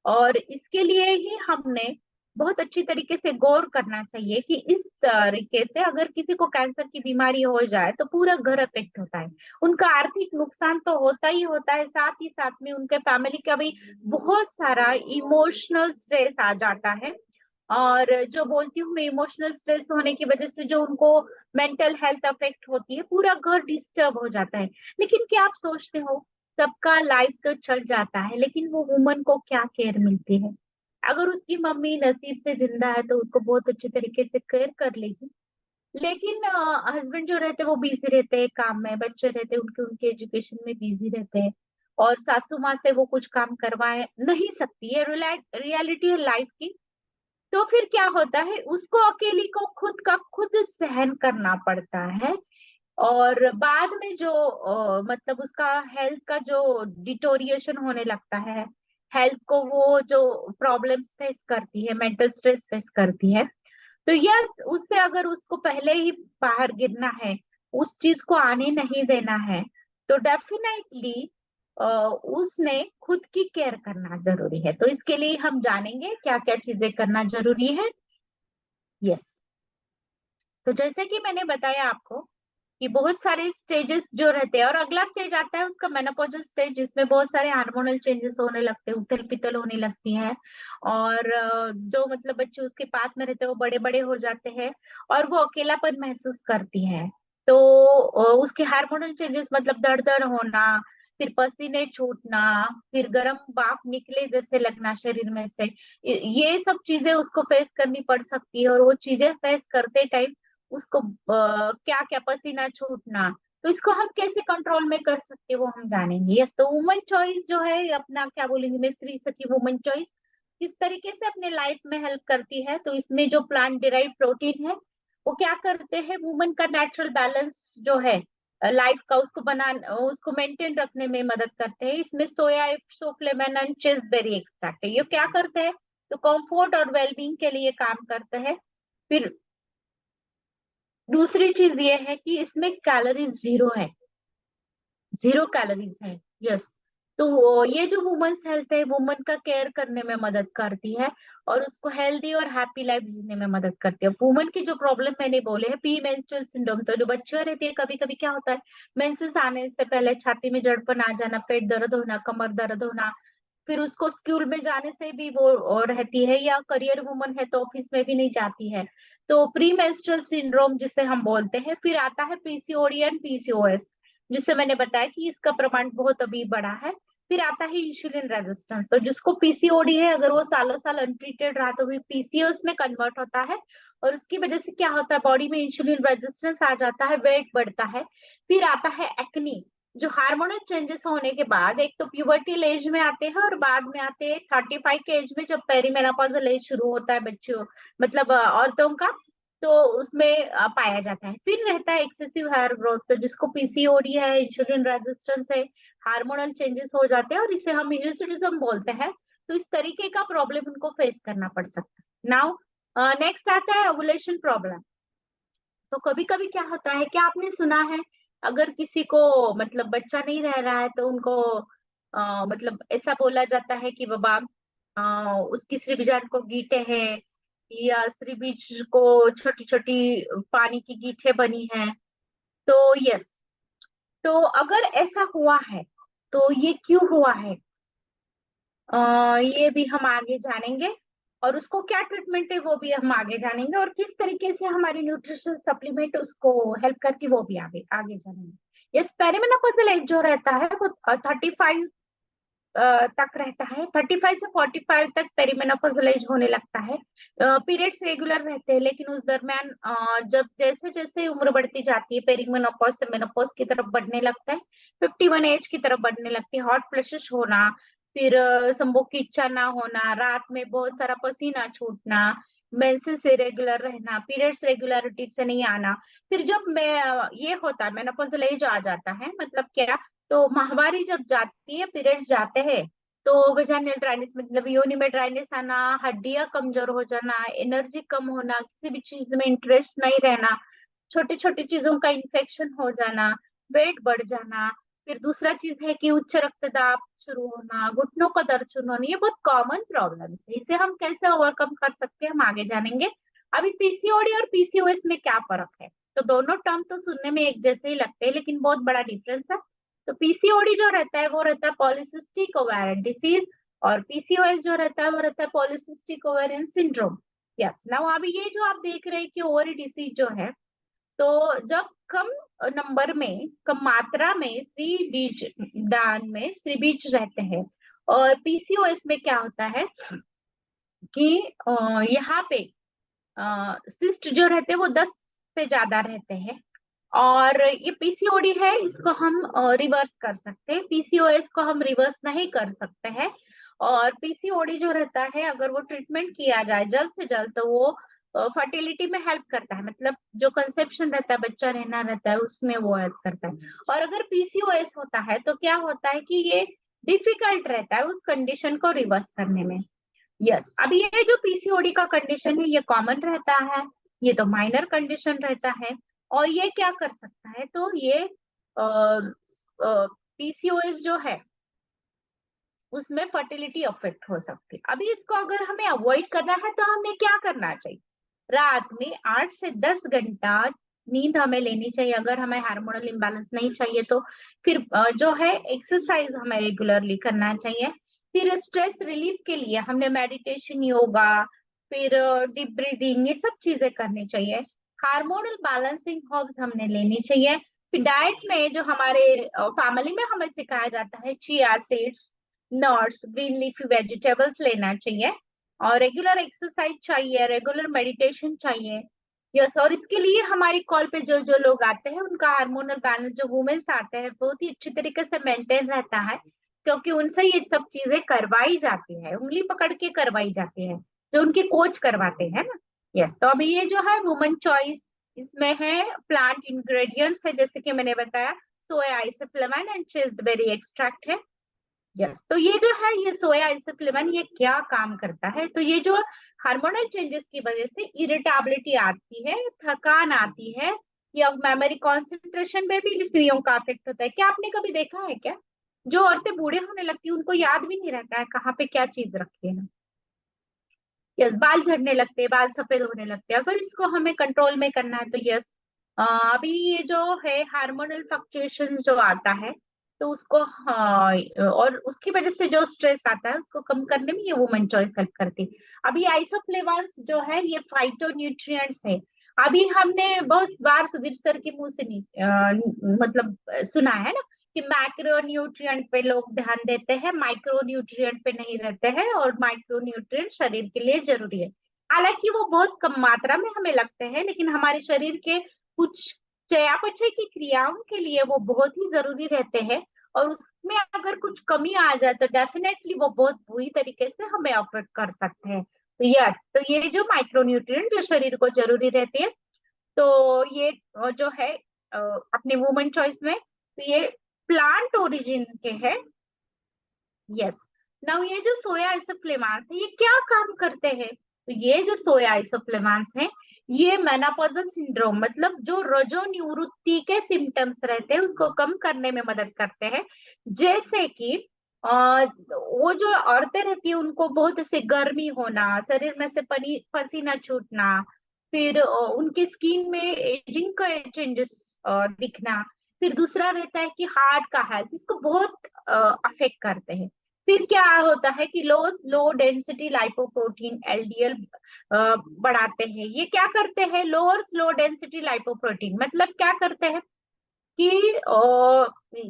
और इसके लिए ही हमने बहुत अच्छी तरीके से गौर करना चाहिए कि इस तरीके से अगर किसी को कैंसर की बीमारी हो जाए तो पूरा घर अफेक्ट होता है। उनका आर्थिक नुकसान तो होता ही होता है, साथ ही साथ में उनके फैमिली का भी बहुत सारा इमोशनल स्ट्रेस आ जाता है। और जो बोलती हूँ मैं, इमोशनल स्ट्रेस होने की वजह से जो उनको मेंटल हेल्थ अफेक्ट होती है, पूरा घर डिस्टर्ब हो जाता है। लेकिन क्या आप सोचते हो, सबका लाइफ तो चल जाता है लेकिन वो वुमन को क्या केयर मिलती है? अगर उसकी मम्मी नसीब से जिंदा है तो उसको बहुत अच्छे तरीके से केयर कर लेगी। लेकिन हस्बैंड जो रहते हैं वो बिजी रहते हैं काम में, बच्चे रहते हैं उनके उनके एजुकेशन में बिजी रहते हैं, और सासू माँ से वो कुछ काम करवाए नहीं सकती है, रियलिटी है लाइफ की। तो फिर क्या होता है, उसको अकेली को खुद का खुद सहन करना पड़ता है। और बाद में जो मतलब उसका हेल्थ का जो डिटोरिएशन होने लगता है, हेल्थ को वो जो प्रॉब्लम्स फेस करती है, मेंटल स्ट्रेस फेस करती है, तो यस, उससे अगर उसको पहले ही बाहर गिरना है, उस चीज को आने नहीं देना है, तो डेफिनेटली उसने खुद की केयर करना जरूरी है। तो इसके लिए हम जानेंगे क्या क्या चीजें करना जरूरी है। यस, तो जैसे कि मैंने बताया आपको कि बहुत सारे स्टेजेस जो रहते हैं, और अगला स्टेज आता है उसका मेनोपॉजल स्टेज, जिसमें बहुत सारे हार्मोनल चेंजेस होने लगते हैं, उथल पिथल होने लगती है। और जो मतलब बच्चे उसके पास में रहते हैं वो बड़े बड़े हो जाते हैं, और वो अकेलापन महसूस करती है। तो उसके हार्मोनल चेंजेस मतलब दर्द दर्द होना, फिर पसीने छूटना, फिर गर्म भाप निकले जैसे लगना शरीर में से, ये सब चीजें उसको फेस करनी पड़ सकती है। और वो चीजें फेस करते टाइम उसको क्या क्या पसीना छूटना, तो इसको हम कैसे कंट्रोल में कर सकते हैं वो हम जानेंगे। यस, तो वुमन चॉइस जो है अपना, क्या बोलेंगे, मैं स्त्री सखी वुमन चॉइस किस तरीके से अपने लाइफ में हेल्प करती है। तो इसमें जो प्लांट डिराइव प्रोटीन है वो क्या करते हैं, वुमन का नेचुरल बैलेंस जो है लाइफ का, उसको बना, उसको मेंटेन रखने में मदद करते हैं। इसमें सोया, सोफ्लेमन एंड चेस्टबेरी एक्सट्रैक्ट है, ये क्या करते हैं, तो कंफर्ट और वेलबींग के लिए काम करते हैं। फिर दूसरी चीज ये है कि इसमें कैलोरीज जीरो है, जीरो कैलोरीज है। यस, तो ये जो वुमेन्स हेल्थ है, वुमन का केयर करने में मदद करती है, और उसको हेल्दी और हैप्पी लाइफ जीने में मदद करती है। वुमन की जो प्रॉब्लम मैंने बोले है, प्री मेंस्ट्रुअल सिंड्रोम, तो जो बच्चियां रहती है, कभी कभी क्या होता है, मेंसेस आने से पहले छाती में जड़पन आ जाना, पेट दर्द होना, कमर दर्द होना, फिर उसको स्कूल में जाने से भी वो और रहती है, या करियर वुमन है तो ऑफिस में भी नहीं जाती है, तो प्री मेंस्ट्रुअल सिंड्रोम जिसे हम बोलते हैं। फिर आता है पीसीओडी एंड पीसीओएस, जिससे मैंने बताया कि इसका प्रमाण बहुत अभी बढ़ा है। फिर आता है इंसुलिन रेजिस्टेंस, तो जिसको पीसीओडी है अगर वो सालों साल अनट्रीटेड रहा तो भी पीसीओएस में कन्वर्ट होता है, और उसकी वजह से क्या होता है, बॉडी में इंसुलिन रेजिस्टेंस आ जाता है, वेट बढ़ता है। फिर आता है एक्नी, जो हार्मोनल चेंजेस होने के बाद एक तो प्यूबर्टी एज में आते हैं, और बाद में आते हैं 35 के एज में, जब पेरीमेनोपॉजल एज शुरू होता है बच्चों, मतलब औरतों का, तो उसमें पाया जाता है। फिर रहता है एक्सेसिव हेयर ग्रोथ, तो जिसको पीसीओडी है, इंसुलिन रेजिस्टेंस है, हार्मोनल चेंजेस हो जाते हैं, और इसे हम हिर्सुटिज्म बोलते हैं। तो इस तरीके का प्रॉब्लम उनको फेस करना पड़ सकता है। नाउ नेक्स्ट आता है ओवुलेशन प्रॉब्लम। तो कभी कभी क्या होता है, क्या आपने सुना है, अगर किसी को मतलब बच्चा नहीं रह रहा है तो उनको मतलब ऐसा बोला जाता है कि बाबा उसकी श्रीबीजान को गीटे हैं, या श्रीबीज को छोटी छोटी पानी की गीठे बनी हैं। तो यस, तो अगर ऐसा हुआ है तो ये क्यों हुआ है, ये भी हम आगे जानेंगे, और उसको क्या ट्रीटमेंट है वो भी हम आगे जानेंगे, और किस तरीके से हमारी न्यूट्रिशन सप्लीमेंट उसको हेल्प करती है वो भी आगे आगे जानेंगे। यस, पेरिमेनोपॉजल एज जो रहता है वो 35 तक रहता है। 35 से 45 तक पेरीमेनोपॉजल एज होने लगता है। पीरियड्स रेगुलर रहते हैं, लेकिन उस दरमियान जब जैसे जैसे उम्र बढ़ती जाती है, पेरीमेनोपॉज से मेनोपॉज की तरफ बढ़ने लगता है, 51 एज की तरफ बढ़ने लगती है, हॉट फ्लैशेस होना, फिर संभोग की इच्छा ना होना, रात में बहुत सारा पसीना छूटना, मेंसेस इरेगुलर रहना, पीरियड्स रेगुलरिटी से नहीं आना। फिर जब मैं ये होता है मेनोपॉजल एज आ जाता है, मतलब क्या, तो माहवारी जब जाती है, पीरियड्स जाते हैं, तो वेजाइनल ड्राइनेस मतलब योनि में ड्राइनेस आना, हड्डियां कमजोर हो जाना, एनर्जी कम होना, किसी भी चीज में इंटरेस्ट नहीं रहना, छोटी छोटी चीजों का इन्फेक्शन हो जाना, वेट बढ़ जाना। फिर दूसरा चीज है कि उच्च रक्तदाब शुरू होना, घुटनों का दर्द शुरू होना। ये बहुत कॉमन प्रॉब्लम्स है, इसे हम कैसे ओवरकम कर सकते हैं हम आगे जानेंगे। अभी पीसीओडी और पीसीओएस में क्या फर्क है? तो दोनों टर्म तो सुनने में एक जैसे ही लगते हैं, लेकिन बहुत बड़ा डिफरेंस है। तो पीसीओडी जो रहता है वो रहता है पॉलिसिस्टिक ओवेरियन डिसीज, और पीसीओएस जो रहता है वो रहता है polycystic ovarian syndrome. Yes, now अभी ये जो आप देख रहे हैं कि ओवरी डिसीज जो है, तो जब कम नंबर में, कम मात्रा में स्त्री बीज दान में स्त्री बीज रहते हैं, और पीसीओएस में क्या होता है कि यहाँ पे सिस्ट जो रहते हैं वो 10 से ज्यादा रहते हैं। और ये पीसीओडी है, इसको हम रिवर्स कर सकते हैं, पीसीओएस को हम रिवर्स नहीं कर सकते हैं। और पीसीओडी जो रहता है, अगर वो ट्रीटमेंट किया जाए जल्द से जल्द, तो वो फर्टिलिटी में हेल्प करता है, मतलब जो कंसेप्शन रहता है, बच्चा रहना रहता है, उसमें वो हेल्प करता है। और अगर पीसीओएस होता है तो क्या होता है कि ये डिफिकल्ट रहता है उस कंडीशन को रिवर्स करने में। यस, अभी ये जो पीसीओडी का कंडीशन है ये कॉमन रहता है, ये तो माइनर कंडीशन रहता है। और ये क्या कर सकता है, तो ये पीसीओएस जो है उसमें फर्टिलिटी अफेक्ट हो सकती है। अभी इसको अगर हमें अवॉइड करना है तो हमें क्या करना चाहिए? रात में 8 से 10 घंटा नींद हमें लेनी चाहिए, अगर हमें हार्मोनल इम्बैलेंस नहीं चाहिए तो। फिर जो है एक्सरसाइज हमें रेगुलरली करना चाहिए। फिर स्ट्रेस रिलीफ के लिए हमने मेडिटेशन, योगा, फिर डीप ब्रीदिंग, ये सब चीजें करनी चाहिए। हार्मोनल बैलेंसिंग हर्ब्स हमने लेनी चाहिए। फिर डाइट में जो हमारे फैमिली में हमें सिखाया जाता है, chia seeds, nuts, green leafy vegetables लेना चाहिए। और रेगुलर एक्सरसाइज चाहिए, रेगुलर मेडिटेशन चाहिए। यस, और इसके लिए हमारी कॉल पे जो जो लोग आते हैं उनका हार्मोनल बैलेंस, जो वुमेन्स आते हैं, बहुत ही अच्छी तरीके से मेंटेन रहता है, क्योंकि उनसे ये सब चीजें करवाई जाती है, उंगली पकड़ के करवाई जाती है, जो उनके कोच करवाते हैं ना। यस, तो अभी ये जो है वुमन चॉइस, इसमें है प्लांट इंग्रेडिएंट्स है, जैसे कि मैंने बताया, सोया आइसोफ्लेविन एंड चिल्डबेरी एक्सट्रैक्ट है। यस, तो ये जो है, ये सोया आइसोफ्लेविन, ये क्या काम करता है, तो ये जो हार्मोनल चेंजेस की वजह से इरिटेबिलिटी आती है, थकान आती है, या मेमोरी कंसंट्रेशन में भी स्त्रियों का अफेक्ट होता है। क्या आपने कभी देखा है क्या, जो औरतें बूढ़े होने लगती है उनको याद भी नहीं रहता है कहाँ पे क्या चीज रखी है। यस, बाल झड़ने लगते हैं, बाल सफेद होने लगते हैं, अगर इसको हमें कंट्रोल में करना है तो यस। अभी ये जो है हार्मोनल फ्लक्चुएशन जो आता है, तो उसको, हाँ, और उसकी वजह से जो स्ट्रेस आता है उसको कम करने में ये वुमन चॉइस हेल्प करती है। अभी आइसोफ्लेवान्स जो है ये फाइटो न्यूट्रिएंट्स है। अभी हमने बहुत बार सुधीर सर के मुंह से नहीं मतलब सुना है ना, कि मैक्रो न्यूट्रिएंट पे लोग ध्यान देते हैं, माइक्रो न्यूट्रिएंट पे नहीं रहते हैं, और माइक्रो न्यूट्रिएंट शरीर के लिए जरूरी है। हालांकि वो बहुत कम मात्रा में हमें लगते हैं, लेकिन हमारे शरीर के कुछ चयापचय की क्रियाओं के लिए वो बहुत ही जरूरी रहते हैं। और उसमें अगर कुछ कमी आ जाए तो डेफिनेटली वो बहुत बुरी तरीके से हमें अफेक्ट कर सकते हैं। तो यस, तो ये जो माइक्रो न्यूट्रिएंट जो शरीर को जरूरी रहते हैं, तो ये जो है अपने वुमन चॉइस में, तो ये प्लांट ओरिजिन के हैं। यस, नाउ ये जो सोया आइसोफ्लेवान्स है ये क्या काम करते हैं? तो ये जो सोया आइसोफ्लेवान्स है, ये मेनोपॉजल सिंड्रोम, मतलब जो रजोनिवृत्ति के सिम्टम्स रहते हैं उसको कम करने में मदद करते हैं। जैसे कि वो जो औरतें रहती है उनको बहुत ऐसे गर्मी होना, शरीर में से पसीना छूटना, फिर उनकी स्किन में एजिंग का चेंजेस दिखना। फिर दूसरा रहता है कि हार्ट का हेल्थ, इसको बहुत अफेक्ट करते हैं। फिर क्या होता है कि लो डेंसिटी लाइपोप्रोटीन एलडीएल बढ़ाते हैं। ये क्या करते हैं, लोअर लो डेंसिटी लाइपोप्रोटीन मतलब क्या करते हैं, कि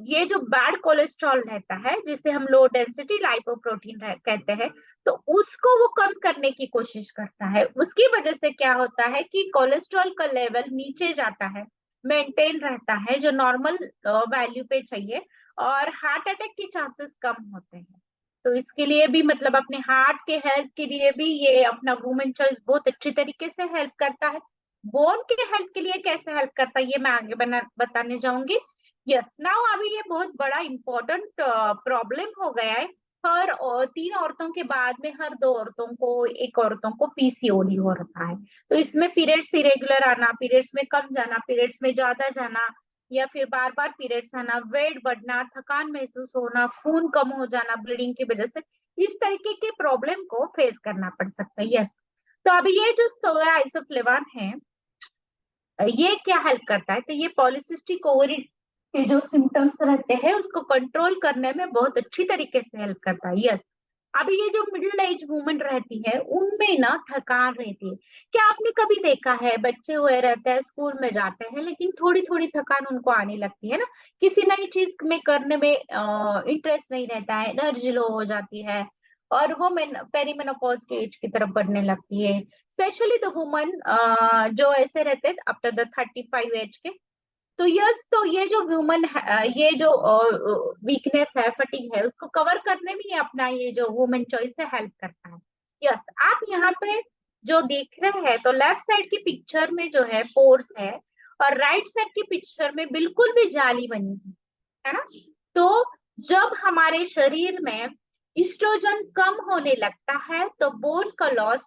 ये जो बैड कोलेस्ट्रॉल रहता है, जिसे हम लो डेंसिटी लाइपोप्रोटीन कहते हैं, तो उसको वो कम करने की कोशिश करता है। उसकी वजह से क्या होता है कि कोलेस्ट्रॉल का लेवल नीचे जाता है, मेंटेन रहता है, जो नॉर्मल वैल्यू पे चाहिए, और हार्ट अटैक के चांसेस कम होते हैं। तो इसके लिए भी, मतलब अपने हार्ट के हेल्थ के लिए भी ये अपना वुमेन चॉइस बहुत अच्छी तरीके से हेल्प करता है। बोन के हेल्थ के लिए कैसे हेल्प करता है ये मैं आगे बताने जाऊंगी। यस, नाउ अभी ये बहुत बड़ा इंपॉर्टेंट प्रॉब्लम हो गया है। हर 3 औरतों के बाद में हर 2 औरतों को, एक औरतों को पीसीओडी हो रहा है। तो इसमें पीरियड्स इरेगुलर आना, पीरियड्स में कम जाना, पीरियड्स में ज्यादा जाना, या फिर बार बार पीरियड्स आना, वेट बढ़ना, थकान महसूस होना, खून कम हो जाना ब्लीडिंग की वजह से, इस तरीके के प्रॉब्लम को फेस करना पड़ सकता है। यस, तो अभी ये जो सोया आइसोफ्लेवान है, ये क्या हेल्प करता है? तो ये पॉलिसिस्टिक ओवरी के जो सिम्टम्स रहते हैं उसको कंट्रोल करने में बहुत अच्छी तरीके से हेल्प करता है। यस, अभी ये जो मिडिल एज वुमेन रहती है उनमें ना थकान रहती है। क्या आपने कभी देखा है, बच्चे हुए रहते हैं, स्कूल में जाते हैं, लेकिन थोड़ी थोड़ी थकान उनको आने लगती है ना, किसी नई चीज में करने में इंटरेस्ट नहीं रहता है, एनर्जी लो हो जाती है, और वो पेरीमेनोपॉज के एज की तरफ बढ़ने लगती है। स्पेशली द वुमन जो ऐसे रहते हैं आफ्टर द 35 एज के। तो यस, तो ये जो वुमन ये जो वीकनेस है, फटीग है, उसको कवर करने में ये अपना ये जो वुमेन चॉइस है हेल्प करता है। यस, आप यहाँ पे जो देख रहे हैं, तो लेफ्ट साइड की पिक्चर में जो है पोर्स है, और राइट साइड की पिक्चर में बिल्कुल भी जाली बनी है ना। तो जब हमारे शरीर में इस्ट्रोजन कम होने लगता है तो बोन का लॉस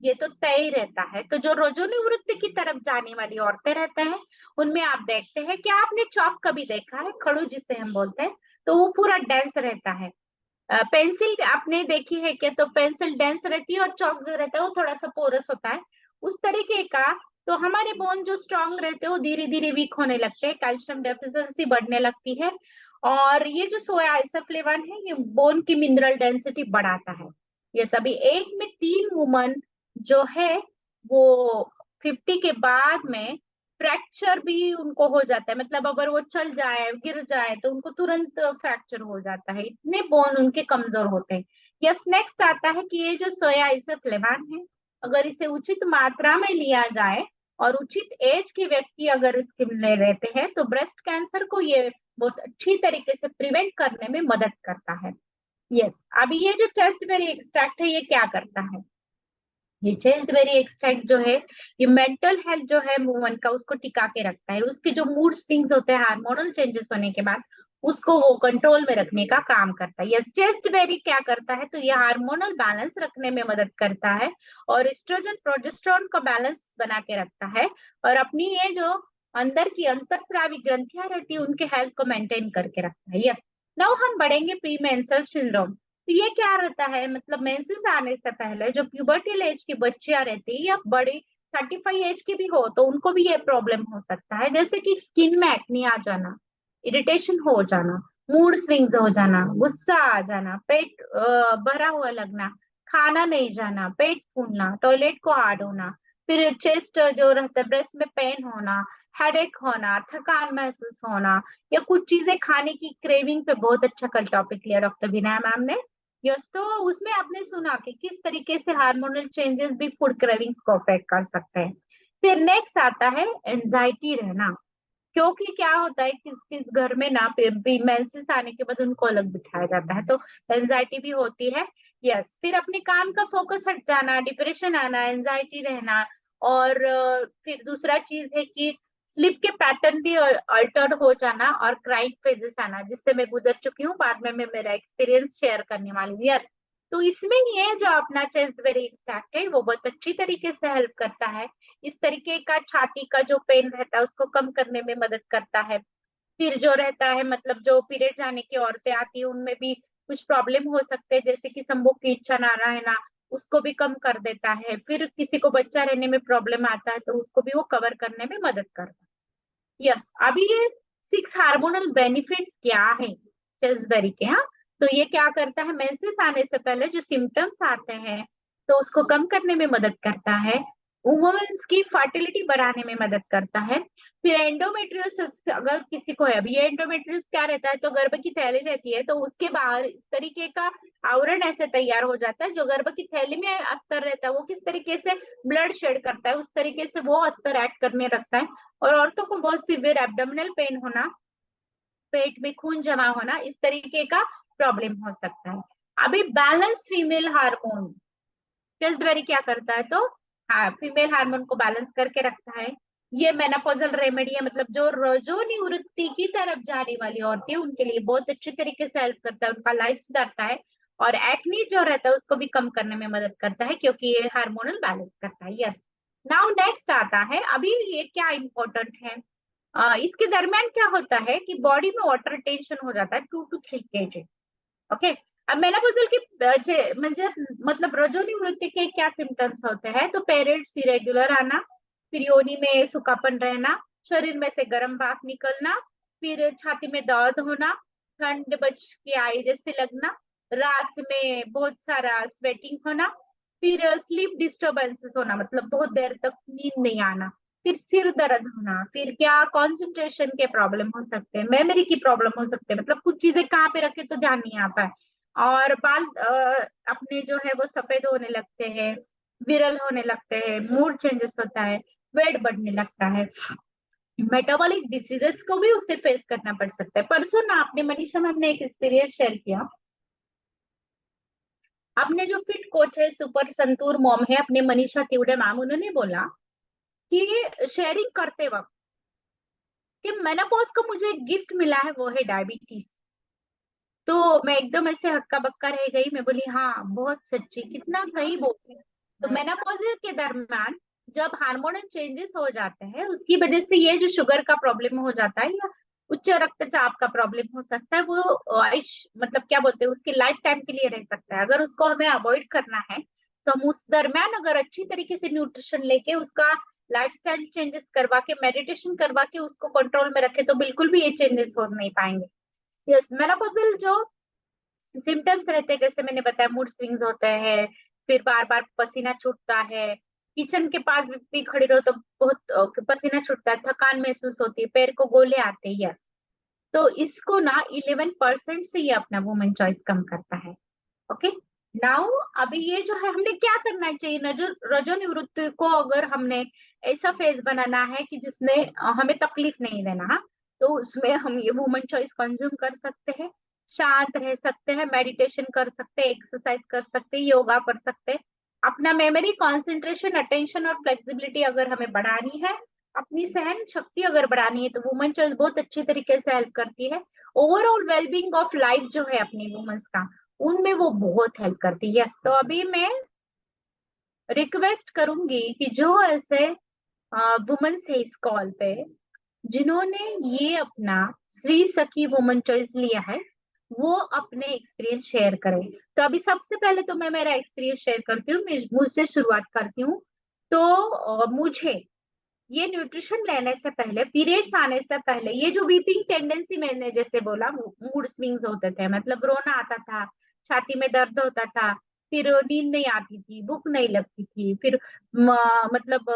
ये तो तय ही रहता है। तो जो रजोनिवृत्ति की तरफ जाने वाली औरतें रहते हैं, उनमें आप देखते हैं कि आपने चौक कभी देखा है, खड़ू जिसे हम बोलते हैं, तो वो पूरा डेंस रहता है। पेंसिल आपने देखी है क्या? तो पेंसिल डेंस रहती है और चौक जो रहता है वो थोड़ा सा पोरस होता है, उस तरीके का। तो हमारे बोन जो स्ट्रांग रहते हैं वो धीरे धीरे वीक होने लगते हैं, कैल्शियम डेफिशिएंसी बढ़ने लगती है। और ये जो सोया आइसोफ्लेवान है ये बोन की मिनरल डेंसिटी बढ़ाता है। ये सभी एक में 3 वुमन जो है वो 50 के बाद में फ्रैक्चर भी उनको हो जाता है, मतलब अगर वो चल जाए, गिर जाए, तो उनको तुरंत फ्रैक्चर हो जाता है, इतने बोन उनके कमजोर होते हैं। यस, नेक्स्ट आता है कि ये जो सोया आइसोफ्लेवान है, अगर इसे उचित मात्रा में लिया जाए और उचित एज के व्यक्ति अगर इसके ले रहते हैं, तो ब्रेस्ट कैंसर को ये बहुत अच्छी तरीके से प्रिवेंट करने में मदद करता है। यस, अभी ये जो चेस्टबेरी एक्सट्रैक्ट है ये क्या करता है? ये चेस्टबेरी एक्सट्रैक्ट जो है, ये मेंटल हेल्थ जो है वुमन का, उसको टिका के रखता है। उसके जो मूड स्विंग्स होते हैं हार्मोनल चेंजेस होने के बाद, उसको वो कंट्रोल में रखने का काम करता है। यस, चेस्टबेरी क्या करता है? तो ये हार्मोनल बैलेंस रखने में मदद करता है, और एस्ट्रोजन प्रोजेस्टेरोन का बैलेंस बना के रखता है, और अपनी ये जो अंदर की अंतरस्रावी ग्रंथियां रहती है उनके हेल्थ को मेंटेन करके रखता है। यस, नाउ हम बढ़ेंगे प्री मेंस्ट्रुअल सिंड्रोम। तो ये क्या रहता है? मतलब मेंसेस आने से पहले जो प्यूबर्टी एज की बच्चियां रहती है, या बड़े 35 एज की भी हो, तो उनको भी ये प्रॉब्लम हो सकता है, जैसे कि स्किन में एक्ने आ जाना, इरिटेशन हो जाना, मूड स्विंग्स हो जाना, गुस्सा आ जाना, पेट भरा हुआ लगना, खाना नहीं जाना, पेट फूलना, टॉयलेट को हार्ड होना, फिर चेस्ट जो रहता है, ब्रेस्ट में पेन होना, हेडेक होना, थकान महसूस होना, या कुछ चीजें खाने की क्रेविंग पे बहुत अच्छा कल टॉपिक लिया डॉक्टर विनय मैम ने। यस, तो उसमें आपने सुना कि किस तरीके से हार्मोनल चेंजेस भी फूड क्रेविंग्स को अफेक्ट कर सकते हैं। फिर नेक्स्ट आता है एंजाइटी रहना, क्योंकि क्या होता है किस किस घर में ना मेंसेस आने के बाद उनको अलग बिठाया जाता है, तो एंजाइटी भी होती है। यस, फिर अपने काम का फोकस हट जाना, डिप्रेशन आना, एंजाइटी रहना, और फिर दूसरा चीज है कि स्लीप के पैटर्न भी अल्टर हो जाना, और क्राइम फेजेस आना, जिससे मैं गुजर चुकी हूँ, बाद में मैं मेरा एक्सपीरियंस शेयर करने वाली हूँ। यस, तो इसमें ये जो अपना चेस्टबेरी एक्सट्रैक्ट है वो बहुत अच्छी तरीके से हेल्प करता है। इस तरीके का छाती का जो पेन रहता है उसको कम करने में मदद करता है। फिर जो रहता है, मतलब जो पीरियड जाने की औरतें आती है उनमें भी कुछ प्रॉब्लम हो सकते हैं, जैसे कि संभोग की इच्छा ना रहना, उसको भी कम कर देता है। फिर किसी को बच्चा रहने में प्रॉब्लम आता है तो उसको भी वो कवर करने में मदद करता है। यस, अभी ये 6 हार्मोनल बेनिफिट्स क्या है चेस्टबेरी के? हाँ, तो ये क्या करता है? मेंसेस आने से पहले जो सिम्टम्स आते हैं तो उसको कम करने में मदद करता है, वुमेन्स की फर्टिलिटी बढ़ाने में मदद करता है। फिर एंडोमेट्रियोसिस अगर किसी को है, अभी ये एंडोमेट्रियोसिस क्या रहता है, तो गर्भ की थैली रहती है, तो उसके बाहर इस तरीके का आवरण ऐसे तैयार हो जाता है, जो गर्भ की थैली में अस्तर रहता है वो किस तरीके से ब्लड शेड करता है, उस तरीके से वो अस्तर एक्ट करने लगता है। और औरतों को बहुत सीवियर एब्डोमिनल पेन होना, पेट में खून जमा होना, इस तरीके का प्रॉब्लम हो सकता है। अभी बैलेंस फीमेल हार्मोन चेस्टबेरी क्या करता है, तो हाँ, फीमेल हार्मोन को बैलेंस करके रखता है। ये मेनोपॉजल रेमेडी है, मतलब जो रजोनिवृत्ति की तरफ जाने वाली औरतें उनके लिए बहुत अच्छी तरीके से हेल्प करता है, उनका लाइफ सुधारता है, और एक्नी जो रहता है उसको भी कम करने में मदद करता है, क्योंकि ये हार्मोनल बैलेंस करता है। यस, नाउ नेक्स्ट आता है, अभी ये क्या इंपॉर्टेंट है, इसके दरमियान क्या होता है कि बॉडी में वाटर टेंशन हो जाता है 2 to 3 kg। ओके, अब मेनोपॉजल की मतलब रजोनिवृत्ति के क्या सिम्टम्स होते हैं, तो पेरियड्स इरेगुलर आना, फिर योनि में सूखापन रहना, शरीर में से गर्म भाप निकलना, फिर छाती में दर्द होना, ठंड बच के आई जैसे लगना, रात में बहुत सारा स्वेटिंग होना, फिर स्लीप डिस्टर्बेंसेस होना, मतलब बहुत देर तक नींद नहीं आना, फिर सिर दर्द होना, फिर क्या कंसंट्रेशन के प्रॉब्लम हो सकते हैं, मेमोरी की प्रॉब्लम हो सकते हैं, मतलब कुछ चीजें कहाँ पे रखे तो ध्यान नहीं आता है, और बाल अपने जो है वो सफेद होने लगते हैं, विरल होने लगते हैं, मूड चेंजेस होता है, वेट बढ़ने लगता है, मेटाबॉलिक डिसीजेस को भी उसे फेस करना पड़ सकता है। परसों ना आपने मनीषा मैम ने एक एक्सपीरियंस शेयर किया, अपने जो फिट कोच है, सुपर संतूर मॉम है अपने मनीषा तिवड़े मैम, उन्होंने बोला कि शेयरिंग करते वक्त कि मेनोपॉज को मुझे एक गिफ्ट मिला है, वो है डायबिटीज। तो मैं एकदम ऐसे हक्का बक्का रह गई, मैं बोली हाँ बहुत सच्ची, कितना सही बोल रहे हैं। तो मेनोपॉज के दरमियान जब हार्मोनल चेंजेस हो जाते हैं उसकी वजह से ये जो शुगर का प्रॉब्लम हो जाता है या उच्च रक्तचाप का प्रॉब्लम हो सकता है, वो मतलब क्या बोलते हैं, उसकी लाइफ टाइम के लिए रह सकता है। अगर उसको हमें अवॉइड करना है तो हम उस दरमियान अगर अच्छी तरीके से न्यूट्रिशन लेके उसका लाइफस्टाइल चेंजेस करवा के मेडिटेशन करवा के उसको कंट्रोल में रखे तो बिल्कुल भी ये चेंजेस हो नहीं पाएंगे। यस, मेनोपॉजल जो सिम्टम्स रहते हैं, जैसे मैंने बताया, मूड स्विंग्स होते हैं, फिर बार बार पसीना छूटता है, किचन के पास भी खड़े रहो तो बहुत पसीना छूटता है, थकान महसूस होती है, पैर को गोले आते हैं। यस, तो इसको ना 11% से ये अपना वुमेन चॉइस कम करता है। ओके, नाउ अभी ये जो है हमें क्या करना चाहिए, रजोनिवृत्ति को अगर हमने ऐसा फेज बनाना है कि जिसमें हमें तकलीफ नहीं देना, हाँ, तो उसमें हम ये वुमन चॉइस कंज्यूम कर सकते हैं, शांत रह सकते हैं, मेडिटेशन कर सकते हैं, एक्सरसाइज कर सकते हैं, योगा कर सकते हैं, अपना मेमोरी, कंसंट्रेशन, अटेंशन और फ्लेक्सिबिलिटी अगर हमें बढ़ानी है, अपनी सहन शक्ति अगर बढ़ानी है, तो वुमन चॉइस बहुत अच्छी तरीके से हेल्प करती है। ओवरऑल वेलबींग ऑफ लाइफ जो है अपनी वुमेन्स का, उनमें वो बहुत हेल्प करती है। यस, तो अभी मैं रिक्वेस्ट करूंगी कि जो ऐसे वुमेन्स है इस कॉल पे जिन्होंने ये अपना श्री सखी वुमन चॉइस लिया है, वो अपने एक्सपीरियंस शेयर करें। तो अभी सबसे पहले तो मैं मेरा एक्सपीरियंस शेयर करती हूँ, मैं मुझसे शुरुआत करती हूँ। तो मुझे ये न्यूट्रिशन लेने से पहले, पीरियड्स आने से पहले, ये जो वीपिंग टेंडेंसी मैंने जैसे बोला, मूड स्विंग्स होते थे, मतलब रोना आता था, छाती में दर्द होता था, फिर नींद नहीं आती थी, भूख नहीं लगती थी, फिर मतलब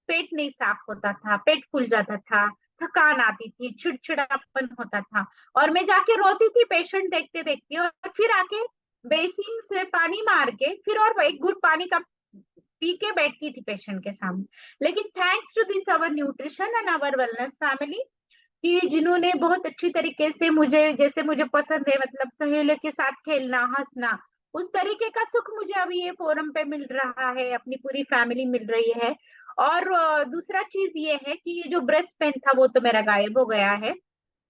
पेट नहीं साफ होता था, पेट फूल जाता था, थकान आती थी, चिड़चिड़ापन होता था, और मैं जाके रोती थी पेशेंट देखते देखते, और फिर आके बेसिन से पानी मार के फिर और एक घूंट पानी का पी के बैठती थी पेशेंट के सामने। लेकिन thanks to this our nutrition and our wellness family, कि जिन्होंने बहुत अच्छी तरीके से मुझे, जैसे मुझे पसंद है, मतलब सहेलियों के साथ खेलना, हंसना, उस तरीके का सुख मुझे अभी ये फोरम पे मिल रहा है, अपनी पूरी फैमिली मिल रही है। और दूसरा चीज ये है कि ये जो ब्रेस्ट पेन था वो तो मेरा गायब हो गया है,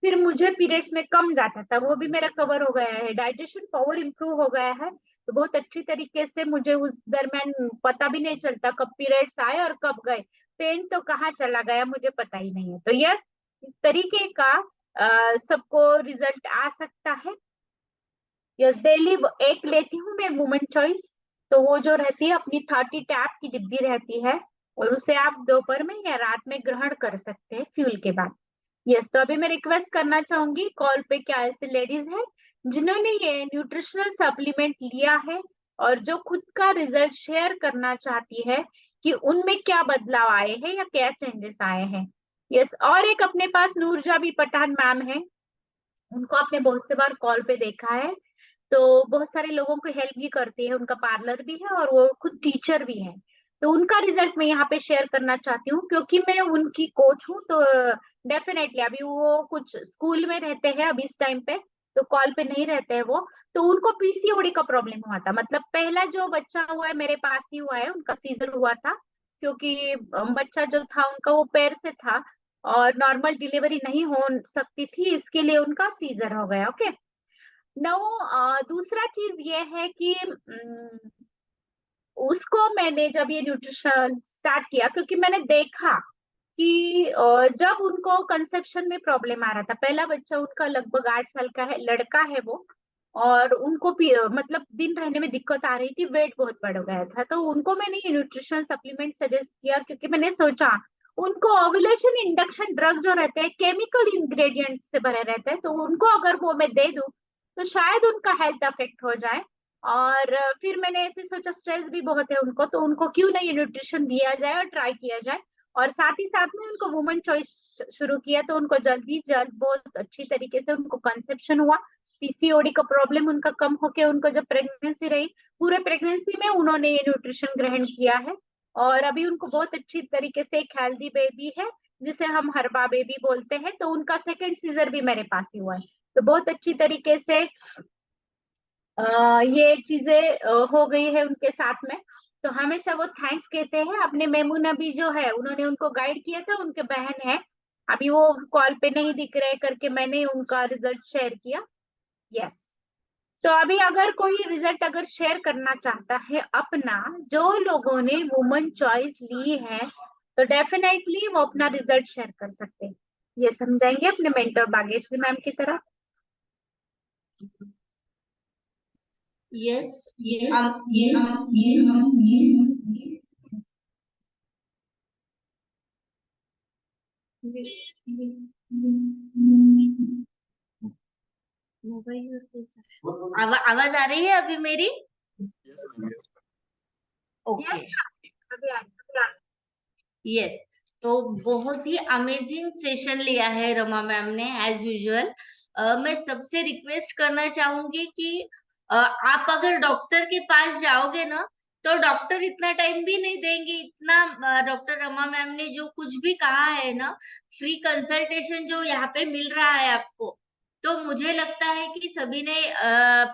फिर मुझे पीरियड्स में कम जाता था वो भी मेरा कवर हो गया है, डाइजेशन पावर इंप्रूव हो गया है, तो बहुत अच्छी तरीके से मुझे उस दरमियान पता भी नहीं चलता कब पीरियड्स आए और कब गए, पेन तो कहाँ चला गया मुझे पता ही नहीं है। तो यस, इस तरीके का सबको रिजल्ट आ सकता है। यस, डेली एक लेती हूँ मैं वुमेन चॉइस, तो वो जो रहती है अपनी 30 टैप की डिब्बी रहती है, और उसे आप दोपहर में या रात में ग्रहण कर सकते हैं फ्यूल के बाद। यस, तो अभी मैं रिक्वेस्ट करना चाहूंगी, कॉल पे क्या ऐसे लेडीज है जिन्होंने ये न्यूट्रिशनल सप्लीमेंट लिया है और जो खुद का रिजल्ट शेयर करना चाहती है, कि उनमें क्या बदलाव आए हैं या क्या चेंजेस आए हैं। यस, और एक अपने पास नूरजाबी पठान मैम है, उनको आपने बहुत से बार कॉल पे देखा है। तो बहुत सारे लोगों को हेल्प भी करती है, उनका पार्लर भी है और वो खुद टीचर भी है। तो उनका रिजल्ट मैं यहाँ पे शेयर करना चाहती हूँ, क्योंकि मैं उनकी कोच हूँ। तो डेफिनेटली अभी वो कुछ स्कूल में रहते हैं अभी इस टाइम पे, तो कॉल पे नहीं रहते हैं वो। तो उनको पीसीओडी का प्रॉब्लम हुआ था, मतलब पहला जो बच्चा हुआ है मेरे पास ही हुआ है, उनका सीजर हुआ था। क्योंकि बच्चा जो था उनका वो पैर से था और नॉर्मल डिलीवरी नहीं हो सकती थी, इसके लिए उनका सीजर हो गया। ओके। नो, दूसरा चीज ये है कि उसको मैंने जब ये न्यूट्रिशन स्टार्ट किया, क्योंकि मैंने देखा कि जब उनको कंसेप्शन में प्रॉब्लम आ रहा था, पहला बच्चा उनका लगभग 8 साल का है, लड़का है वो। और उनको मतलब दिन रहने में दिक्कत आ रही थी, वेट बहुत बढ़ गया था। तो उनको मैंने ये न्यूट्रिशन सप्लीमेंट सजेस्ट किया, क्योंकि मैंने सोचा उनको ओव्यूलेशन इंडक्शन ड्रग जो रहते हैं केमिकल इंग्रेडिएंट्स से भरे रहते हैं, तो उनको अगर वो मैं दे दूं तो शायद उनका हेल्थ अफेक्ट हो जाए। और फिर मैंने ऐसे सोचा स्ट्रेस भी बहुत है उनको, तो उनको क्यों नहीं न्यूट्रिशन दिया जाए और ट्राई किया जाए। और साथ ही साथ में उनको वुमेन चॉइस शुरू किया, तो उनको जल्दी जल्द बहुत अच्छी तरीके से उनको कंसेप्शन हुआ। पीसीओडी का प्रॉब्लम उनका कम होके उनको जब प्रेगनेंसी रही, पूरे प्रेगनेंसी में उन्होंने ये न्यूट्रिशन ग्रहण किया है। और अभी उनको बहुत अच्छी तरीके से एक हेल्दी बेबी है, जिसे हम हरबा बेबी बोलते हैं। तो उनका सेकंड सीजर भी मेरे पास ही हुआ है। तो बहुत अच्छी तरीके से ये चीजें हो गई है उनके साथ में। तो हमेशा वो थैंक्स कहते हैं। अपने मेमूना भी जो है उन्होंने उनको गाइड किया था, उनके बहन है, अभी वो कॉल पे नहीं दिख रहे करके मैंने उनका रिजल्ट शेयर किया। यस। तो अभी अगर कोई रिजल्ट अगर शेयर करना चाहता है अपना, जो लोगों ने वुमन चॉइस ली है, तो डेफिनेटली वो अपना रिजल्ट शेयर कर सकते हैं। ये समझाएंगे अपने मेंटर भाग्यश्री मैम की तरह। यस। यस। ये मोबाइल आवाज आ रही है अभी मेरी? ओके। यस। तो बहुत ही अमेजिंग सेशन लिया है रमा मैम ने एज यूजुअल। मैं सबसे रिक्वेस्ट करना चाहूंगी कि आप अगर डॉक्टर के पास जाओगे ना, तो डॉक्टर इतना टाइम भी नहीं देंगे। इतना डॉक्टर रमा मैम ने जो कुछ भी कहा है ना, फ्री कंसल्टेशन जो यहाँ पे मिल रहा है आपको, तो मुझे लगता है कि सभी ने,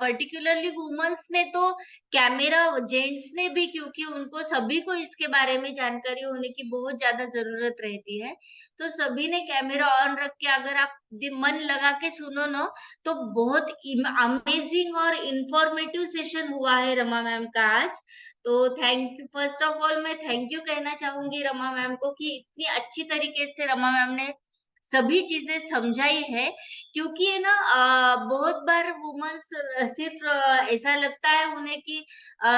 पर्टिकुलरली वुमेन्स ने तो, कैमरा जेंट्स ने भी, क्योंकि उनको सभी को इसके बारे में जानकारी होने की बहुत ज्यादा जरूरत रहती है। तो सभी ने कैमरा ऑन रख के अगर आप मन लगा के सुनो ना, तो बहुत अमेजिंग और इंफॉर्मेटिव सेशन हुआ है रमा मैम का आज। तो thank you, first of all मैं थैंक यू कहना चाहूंगी रमा मैम को कि इतनी अच्छी तरीके से रमा मैम ने सभी चीजें समझाई है। क्योंकि है ना, बहुत बार वुमेन्स सिर्फ ऐसा लगता है उन्हें कि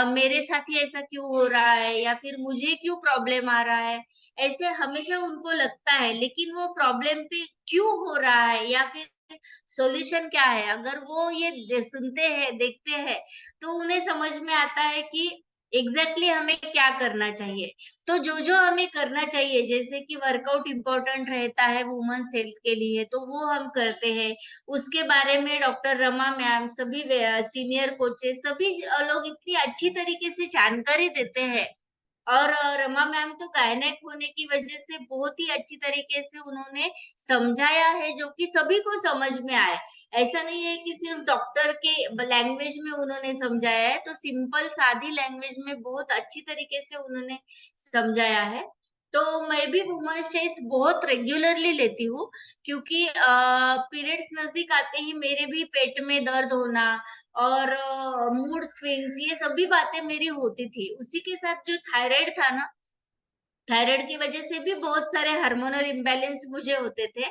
मेरे साथ ही ऐसा क्यों हो रहा है, या फिर मुझे क्यों प्रॉब्लम आ रहा है, ऐसे हमेशा उनको लगता है। लेकिन वो प्रॉब्लम पे क्यों हो रहा है या फिर सॉल्यूशन क्या है, अगर वो ये सुनते हैं देखते हैं, तो उन्हें समझ में आता है कि एग्जैक्टली हमें क्या करना चाहिए। तो जो जो हमें करना चाहिए, जैसे कि वर्कआउट इम्पोर्टेंट रहता है वुमेन्स हेल्थ के लिए, तो वो हम करते हैं। उसके बारे में डॉक्टर रमा मैम, सभी सीनियर कोचेस, सभी लोग इतनी अच्छी तरीके से जानकारी देते हैं। और रमा मैम तो गायनेक होने की वजह से बहुत ही अच्छी तरीके से उन्होंने समझाया है, जो कि सभी को समझ में आए। ऐसा नहीं है कि सिर्फ डॉक्टर के लैंग्वेज में उन्होंने समझाया है, तो सिंपल सादी लैंग्वेज में बहुत अच्छी तरीके से उन्होंने समझाया है। तो मैं भी वुमेन्स चॉइस बहुत रेगुलरली लेती हूँ, क्योंकि पीरियड्स नजदीक आते ही मेरे भी पेट में दर्द होना और मूड स्विंग्स, ये सभी बातें मेरी होती थी। उसी के साथ जो थायराइड था ना, थायराइड की वजह से भी बहुत सारे हार्मोनल इम्बैलेंस मुझे होते थे।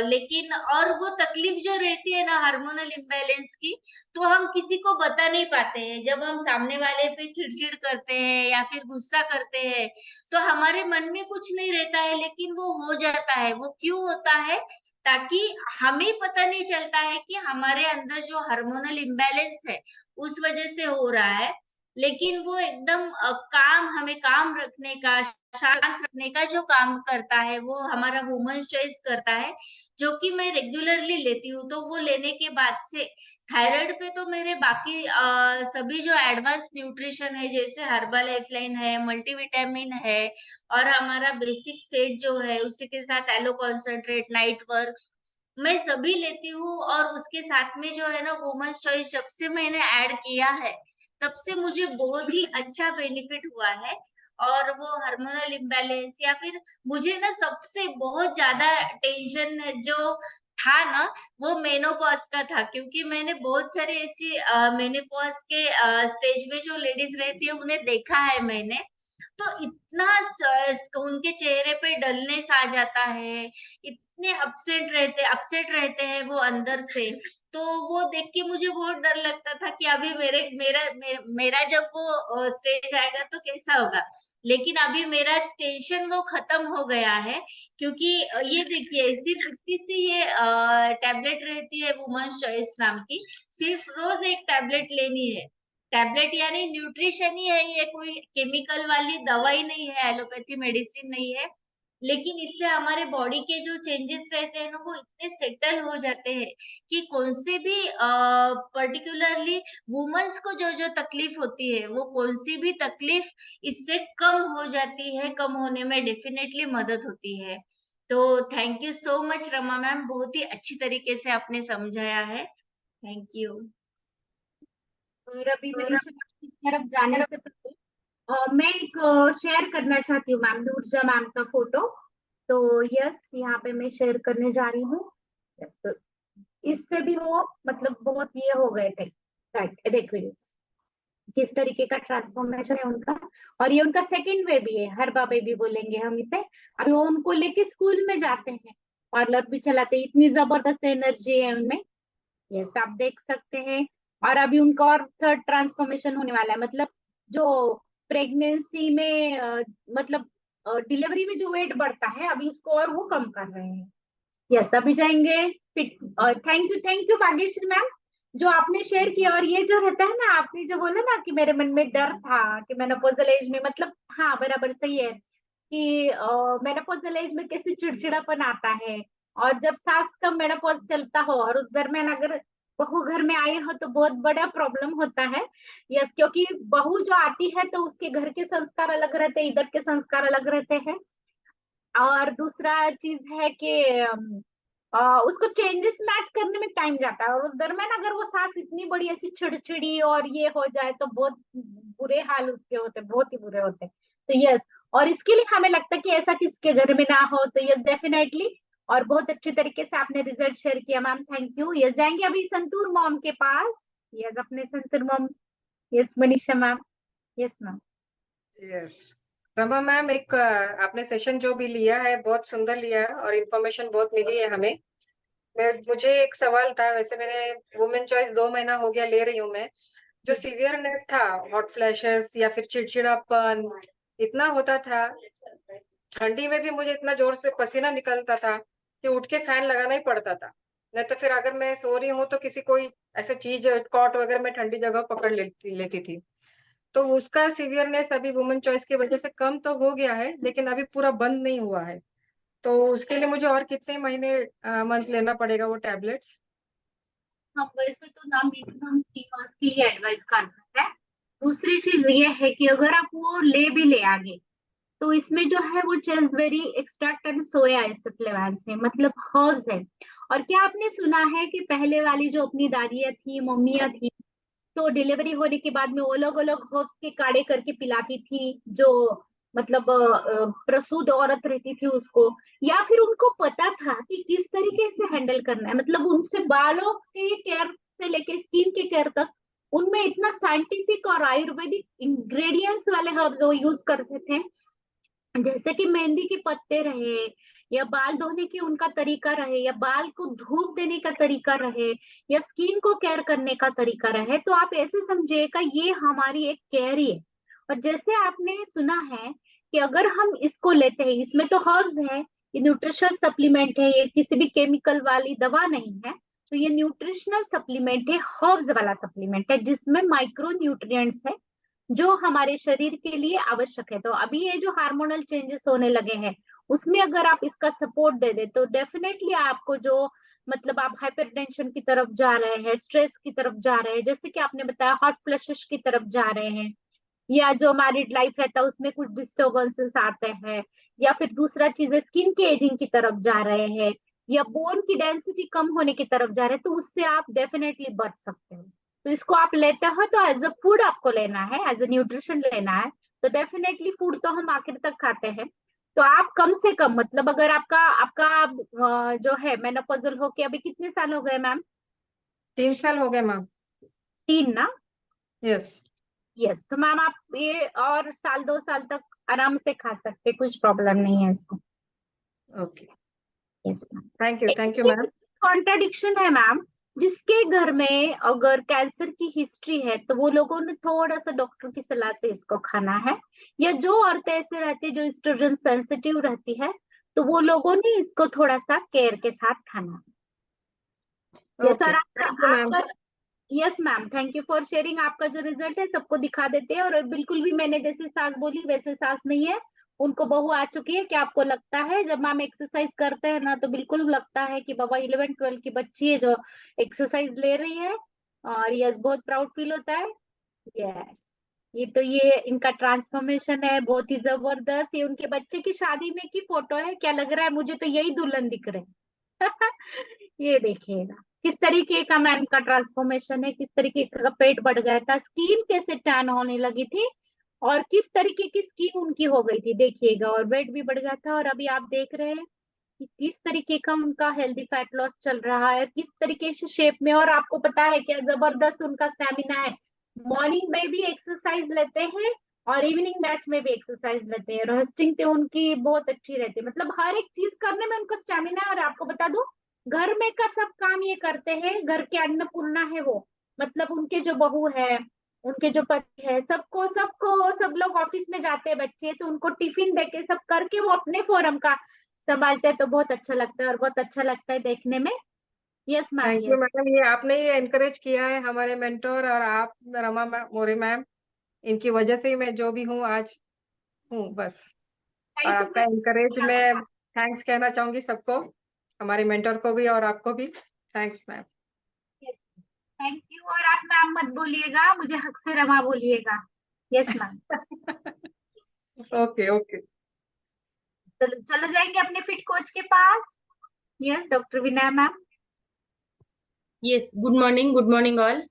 लेकिन और वो तकलीफ जो रहती है ना हार्मोनल इम्बैलेंस की, तो हम किसी को बता नहीं पाते हैं। जब हम सामने वाले पे चिड़चिड़ करते हैं या फिर गुस्सा करते हैं, तो हमारे मन में कुछ नहीं रहता है, लेकिन वो हो जाता है। वो क्यों होता है? ताकि हमें पता नहीं चलता है कि हमारे अंदर जो हार्मोनल इम्बैलेंस है, उस वजह से हो रहा है। लेकिन वो एकदम काम, हमें काम रखने का, शांत रखने का जो काम करता है, वो हमारा वुमेन्स चॉइस करता है, जो कि मैं रेगुलरली लेती हूँ। तो वो लेने के बाद से थायराइड पे तो मेरे बाकी सभी जो एडवांस न्यूट्रिशन है, जैसे हर्बल लाइफलाइन है, मल्टीविटामिन है और हमारा बेसिक सेट जो है, उसी के साथ एलो कॉन्संट्रेट, नाइट वर्क्स, मैं सभी लेती हूँ। और उसके साथ में जो है ना, वुमेन्स चॉइस जब से मैंने ऐड किया है, तब से मुझे बहुत ही अच्छा बेनिफिट हुआ है। और वो हार्मोनल इम्बैलेंस या फिर मुझे ना सबसे बहुत ज़्यादा टेंशन जो था ना, वो मेनोपॉज़ का था, क्योंकि मैंने बहुत सारी ऐसी मेनोपॉज़ के स्टेज में जो लेडीज़ रहती है, उन्हें देखा है मैंने। तो इतना उनके चेहरे पे डलनेस आ जाता है, इतने अपसेट रहते हैं वो अंदर से। तो वो देख के मुझे बहुत डर लगता था कि अभी मेरा जब वो स्टेज आएगा तो कैसा होगा। लेकिन अभी मेरा टेंशन वो खत्म हो गया है, क्योंकि ये देखिए, सिर्फ इतनी सी ये टैबलेट रहती है वुमेन्स चॉइस नाम की, सिर्फ रोज एक टैबलेट लेनी है। टैबलेट यानी न्यूट्रिशन ही है ये, कोई केमिकल वाली दवाई नहीं है, एलोपैथी मेडिसिन नहीं है। लेकिन इससे हमारे बॉडी के जो चेंजेस रहते हैं ना, वो इतने सेटल हो जाते हैं कि कौन से भी पर्टिकुलरली वुमेन्स को जो जो तकलीफ होती है, वो कौन सी भी तकलीफ इससे कम हो जाती है, कम होने में डेफिनेटली मदद होती है। तो thank you so much Rama ma'am, बहुत ही अच्छी तरीके से आपने समझाया है। Thank you. और अभी मनीषा की तरफ जाने से पहले मैं एक शेयर करना चाहती हूँ मैम, ऊर्जा मैम का फोटो। तो यस, यहाँ पे मैं शेयर करने जा रही हूँ। यस, तो इससे भी वो मतलब बहुत ये हो गए थे। राइट, देखिए किस तरीके का ट्रांसफॉर्मेशन है उनका। और ये उनका सेकंड बेबी है, हरबा बेबी बोलेंगे हम इसे। अभी वो उनको लेके स्कूल में जाते हैं, पार्लर भी चलाते हैं, इतनी जबरदस्त एनर्जी है उनमें। यस, आप देख सकते हैं। और अभी उनका और थर्ड ट्रांसफॉर्मेशन होने वाला है, मतलब जो प्रेगनेंसी में मतलब डिलीवरी में जो वेट बढ़ता है, अभी उसको और वो कम कर रहे हैं। यस, अभी जाएंगे fit. Thank you Bhagyashree ma'am, जो आपने शेयर किया। और ये जो रहता है ना, आपने जो बोला ना कि मेरे मन में डर था कि मेनोपॉजल एज में, मतलब हाँ बराबर सही है कि मेनोपॉजल एज में कैसे चिड़चिड़ापन आता है। और जब सास का मेनोपॉज चलता हो और उस दरमियान अगर बहू घर में आई हो, तो बहुत बड़ा प्रॉब्लम होता है। यस, क्योंकि बहू जो आती है तो उसके घर के संस्कार अलग रहते हैं, इधर के संस्कार अलग रहते हैं। और दूसरा चीज है कि उसको चेंजेस मैच करने में टाइम जाता है, और उस दरम्यान अगर वो सास इतनी बड़ी ऐसी चिड़चिड़ी और ये हो जाए, तो बहुत बुरे हाल उसके होते, बहुत ही बुरे होते। तो यस, और इसके लिए हमें लगता है कि ऐसा किसके घर में ना हो। तो यस, डेफिनेटली। और बहुत अच्छे तरीके से आपने रिजल्ट शेयर किया मैम, थैंक यू। यस, जाएंगे अभी संतूर मॉम के पास। यस, अपने santoor mom. Yes Manisha ma'am. Yes ma'am. Yes, Rama ma'am, एक आपने सेशन जो भी लिया है बहुत सुंदर लिया है और इन्फॉर्मेशन बहुत मिली है हमें। मुझे एक सवाल था, वैसे मैंने वुमेन चॉइस 2 महीना हो गया ले रही हूँ मैं। जो सीवियरनेस था, हॉट फ्लैशेस या फिर चिड़चिड़ापन इतना होता था, ठंडी में भी मुझे इतना जोर से पसीना निकलता था कि उठ के फैन लगाना ही पड़ता था। नहीं तो फिर अगर मैं सो रही हूँ तो किसी कोई ऐसे चीज, कॉट वगैरह में ठंडी जगह पकड़ लेती थी। तो उसका सीवियरनेस अभी वुमेन चॉइस की वजह से कम तो हो गया है, लेकिन अभी पूरा बंद नहीं हुआ है। तो उसके लिए मुझे और कितने महीने मंथ लेना पड़ेगा वो टैबलेट्स? हम वैसे तो ना मिनिमम 3 मास के लिए एडवाइस करते हैं। दूसरी चीज ये है कि अगर आप वो ले भी ले आगे, तो इसमें जो है वो chasteberry extract and soya supplements है, मतलब हर्ब्स है। और क्या आपने सुना है कि पहले वाली जो अपनी दादियाँ थी, मम्मियाँ थी, तो डिलीवरी होने के बाद में वो अलग अलग हर्ब्स के काढ़े करके पिलाती थी, जो मतलब प्रसूत औरत रहती थी उसको। या फिर उनको पता था कि किस तरीके से हैंडल करना है, मतलब उनसे बालों के केयर से लेके स्किन के केयर तक, उनमें इतना साइंटिफिक और आयुर्वेदिक इंग्रेडिएंट्स वाले हर्ब्स वो यूज करते थे। जैसे कि मेहंदी के पत्ते रहे, या बाल धोने की उनका तरीका रहे, या बाल को धूप देने का तरीका रहे, या स्किन को केयर करने का तरीका रहे, तो आप ऐसे समझिएगा ये हमारी एक केयर ही है। और जैसे आपने सुना है कि अगर हम इसको लेते हैं, इसमें तो हर्ब्स है, ये न्यूट्रिशनल सप्लीमेंट है, ये किसी भी केमिकल वाली दवा नहीं है। तो ये न्यूट्रिशनल सप्लीमेंट है, हर्ब्स वाला सप्लीमेंट है, जिसमें माइक्रो न्यूट्रिएंट्स है। जो हमारे शरीर के लिए आवश्यक है। तो अभी ये जो हार्मोनल चेंजेस होने लगे हैं, उसमें अगर आप इसका सपोर्ट दे दे तो डेफिनेटली आपको जो मतलब आप हाइपरटेंशन की तरफ जा रहे हैं, स्ट्रेस की तरफ जा रहे हैं, जैसे कि आपने बताया हॉट फ्लशेस की तरफ जा रहे हैं, या जो मैरिड लाइफ रहता है उसमें कुछ डिस्टर्बेंसेस आते हैं, या फिर दूसरा चीज है स्किन के एजिंग की तरफ जा रहे हैं, या बोन की डेंसिटी कम होने की तरफ जा रहे हैं, तो उससे आप डेफिनेटली बच सकते हो। तो इसको आप लेते हो तो एज अ फूड आपको लेना है, एज अ न्यूट्रिशन लेना है। तो डेफिनेटली फूड तो हम आखिर तक खाते हैं। तो आप कम से कम मतलब अगर आपका आपका जो है मेनोपॉजल होके अभी कितने साल हो गए मैम? 3 साल हो गए मैम। 3 ना? यस। यस, तो मैम आप ये और साल 2 साल तक आराम से खा सकते, कुछ प्रॉब्लम नहीं है इसको। Okay, yes ma'am. Thank you ma'am. Contradiction है मैम, जिसके घर में अगर कैंसर की हिस्ट्री है तो वो लोगों ने थोड़ा सा डॉक्टर की सलाह से इसको खाना है, या जो औरतें ऐसे रहती है जो एस्ट्रोजन सेंसिटिव रहती है, तो वो लोगों ने इसको थोड़ा सा केयर के साथ खाना है। यस, ओके, और आपका थैंक यू मैम। आपका yes ma'am, thank you for sharing. आपका जो रिजल्ट है सबको दिखा देते हैं, और बिल्कुल भी मैंने जैसे सास बोली वैसे सास नहीं है, उनको बहू आ चुकी है। क्या आपको लगता है जब मैम एक्सरसाइज करते हैं ना तो बिल्कुल लगता है कि बाबा 11-12 की बच्ची है जो एक्सरसाइज ले रही है, और यस बहुत प्राउड फील होता है। यस, ये इनका ट्रांसफॉर्मेशन है बहुत ही जबरदस्त। ये उनके बच्चे की शादी में की फोटो है, क्या लग रहा है मुझे तो यही दुल्हन दिख रहे हैं। ये देखिएगा किस तरीके का मैम का ट्रांसफॉर्मेशन है, किस तरीके का पेट बढ़ गया था, स्किन कैसे टैन होने लगी थी, और किस तरीके की स्किन उनकी हो गई थी देखिएगा, और वेट भी बढ़ गया था। और अभी आप देख रहे हैं कि किस तरीके का उनका हेल्दी फैट लॉस चल रहा है, किस तरीके से शेप में। और आपको पता है क्या जबरदस्त उनका स्टेमिना है, मॉर्निंग में भी एक्सरसाइज लेते हैं और इवनिंग बैच में भी एक्सरसाइज लेते हैं, रोस्टिंग तो उनकी बहुत अच्छी रहती है, मतलब हर एक चीज करने में उनका स्टेमिना है। और आपको बता दूं घर में का सब काम ये करते हैं, घर के अन्नपूर्णा है वो, मतलब उनके जो बहू है, उनके जो पति है, सबको सबको सब लोग ऑफिस में जाते हैं बच्चे, तो उनको टिफिन देके सब करके वो अपने फोरम का संभालते हैं। तो बहुत अच्छा लगता है और बहुत अच्छा लगता है देखने में। Yes ma'am, thank you yes. Madam, ये आपने ये एनकरेज किया है हमारे मेंटोर और आप मोरे मैम, इनकी वजह से ही मैं जो भी हूँ आज हूँ बस। और थैंक यू आपका एनकरेज मैम। मैं थैंक्स कहना चाहूंगी सबको, हमारे मेंटर को भी और आपको भी। Thanks ma'am. Thank you. और आप मैम मत बोलिएगा, मुझे हक से रमा बोलिएगा। Yes ma'am. Okay okay. चलो चलो जाएंगे अपने फिट कोच के पास। Yes doctor Vinay ma'am. Yes, good morning all.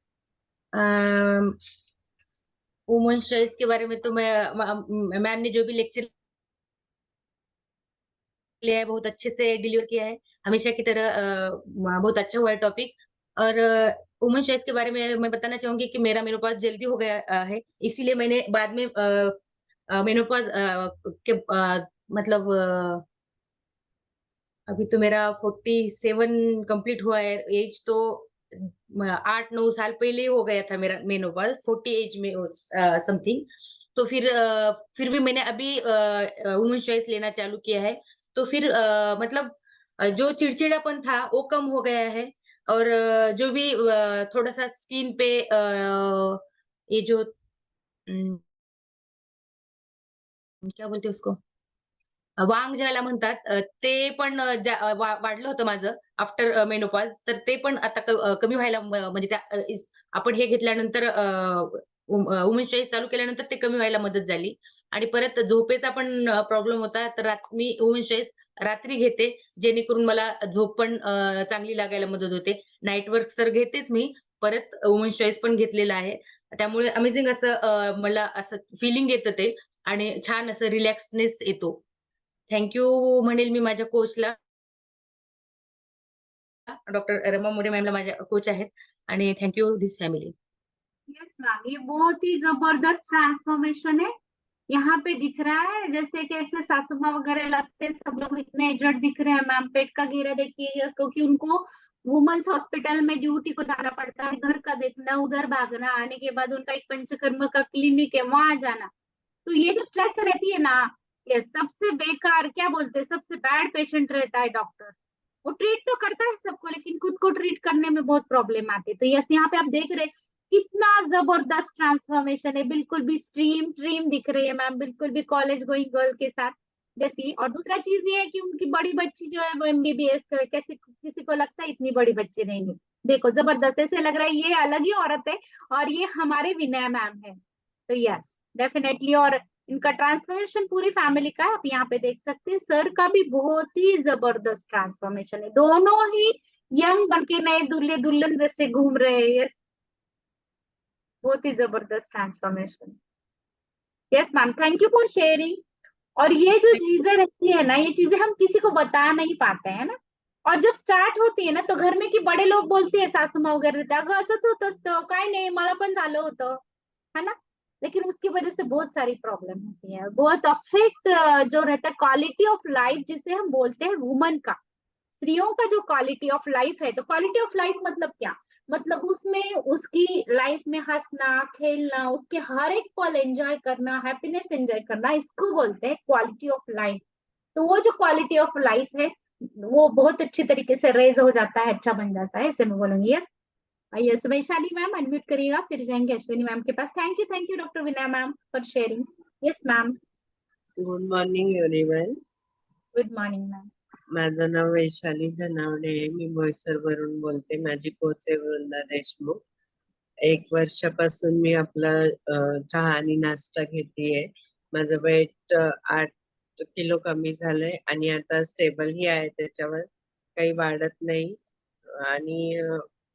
Women's choice के बारे में तो मैम ने जो भी लेक्चर लिया है बहुत अच्छे से डिलीवर किया है, हमेशा की तरह। बहुत अच्छा हुआ है टॉपिक। और वुमेन्स चॉइस के बारे में मैं बताना चाहूंगी कि मेरा मेनोपॉज जल्दी हो गया है, इसीलिए मैंने बाद में मेनोपॉज के मतलब अभी तो मेरा 47 कंप्लीट हुआ है एज, तो 8-9 साल पहले हो गया था मेरा मेनोपॉज 40 एज में समथिंग। तो फिर भी मैंने अभी वुमेन्स चॉइस लेना चालू किया है। तो फिर मतलब जो चिड़चिड़ापन था वो कम हो गया है। और जो भी थोड़ा सा स्किन पे ये जो क्या बोलते हैं उसको, वांग ज्याला म्हणतात, ते पण वाढलं होतं माझं आफ्टर मेनोपॉज. तर ते पण आता कमी व्हायला म्हणजे आपण हे घेतल्यानंतर वुमेन्स चॉईस चालू केल्यानंतर ते कमी व्हायला मदत झाली. आणि परत झोपेचा पण प्रॉब्लेम होता, तर मी वुमेन्स चॉईस रात्री घेते, जेणेकरून मला झोप पण चांगली लागायला मदत होते. नाईट वर्क तर घेतेच मी, परत वुमेन्स चॉईस पण घेतलेला आहे. त्यामुळे अमेझिंग असं मला असं फिलिंग येतं ते, आणि छान असं रिलॅक्सनेस येतो. थँक्यू म्हणेल मी माझ्या कोचला, डॉक्टर रमा मोरे मॅमला माझ्या कोच आहेत. आणि thank you this family. Yes ma'am, ये बहुत ही जबरदस्त ट्रांसफॉर्मेशन है, यहाँ पे दिख रहा है जैसे कैसे सासू माँ वगैरह लगते हैं, सब लोग इतने एजड दिख रहे हैं मैम। पेट का घेरा देखिए, क्योंकि उनको वुमेन्स हॉस्पिटल में ड्यूटी को जाना पड़ता है, घर का देखना, उधर भागना, आने के बाद उनका एक पंचकर्म का क्लिनिक है वहां जाना। तो ये जो स्ट्रेस रहती है ना, ये सबसे बेकार क्या बोलते हैं, सबसे बैड पेशेंट रहता है डॉक्टर। वो ट्रीट तो करता है सबको, लेकिन खुद को ट्रीट करने में बहुत प्रॉब्लम आती है। तो यस, यहाँ पे आप देख रहे कितना जबरदस्त ट्रांसफॉर्मेशन है, बिल्कुल भी स्ट्रीम ट्रीम दिख रही है मैम, बिल्कुल भी कॉलेज गोइंग गर्ल के साथ जैसी। और दूसरा चीज ये है कि उनकी बड़ी बच्ची जो है वो एमबीबीएस, कैसे किसी को लगता है इतनी बड़ी बच्ची नहीं है, देखो जबरदस्त ऐसे लग रहा है ये अलग ही औरत है और ये हमारे विनय मैम है। तो यस डेफिनेटली। और इनका ट्रांसफॉर्मेशन पूरी फैमिली का है, आप यहाँ पे देख सकते हैं। सर का भी बहुत ही जबरदस्त ट्रांसफॉर्मेशन है, दोनों ही यंग बन के नए दूल्हे दुल्हन जैसे घूम रहे हैं। यस बहुत ही जबरदस्त transformation. Yes ma'am, thank you for sharing. और ये जो चीजें रहती है ना, ये चीजें हम किसी को बता नहीं पाते हैं ना, और जब स्टार्ट होती है ना तो घर में की बड़े लोग बोलते हैं, सासूमा वगैरे रहते अगं असंच होत असतं, काय नाही मला पण झालं होतं, है ना। लेकिन उसकी वजह से बहुत सारी प्रॉब्लम होती है, बहुत अफेक्ट जो रहता है क्वालिटी ऑफ लाइफ जिसे हम बोलते हैं वुमन का, स्त्रियों का जो क्वालिटी ऑफ लाइफ है। तो क्वालिटी ऑफ लाइफ मतलब क्या, मतलब उसमें उसकी लाइफ में हंसना खेलना, उसके हर एक पल एंजॉय करना, हैप्पीनेस एंजॉय करना, इसको बोलते हैं क्वालिटी ऑफ लाइफ। तो वो जो क्वालिटी ऑफ लाइफ है वो बहुत अच्छी तरीके से रेज हो जाता है, अच्छा बन जाता है, ऐसे मैं बोलूंगी। Yes yes, Vaishali ma'am unmute करिएगा, फिर जाएंगे अश्विनी मैम के पास। Thank you doctor Vinay ma'am for sharing. Yes ma'am. Good morning everyone. Good morning ma'am. माझं नाव वैशाली धनावडे आहे. मी बोईसरवरून बोलते. माझी कोच आहे वृंदा देशमुख. 1 वर्षापासून मी आपला चहा आणि नाश्ता घेतेय. माझं वेट 8 किलो कमी झालंय आणि आता स्टेबल ही आहे, त्याच्यावर काही वाढत नाही. आणि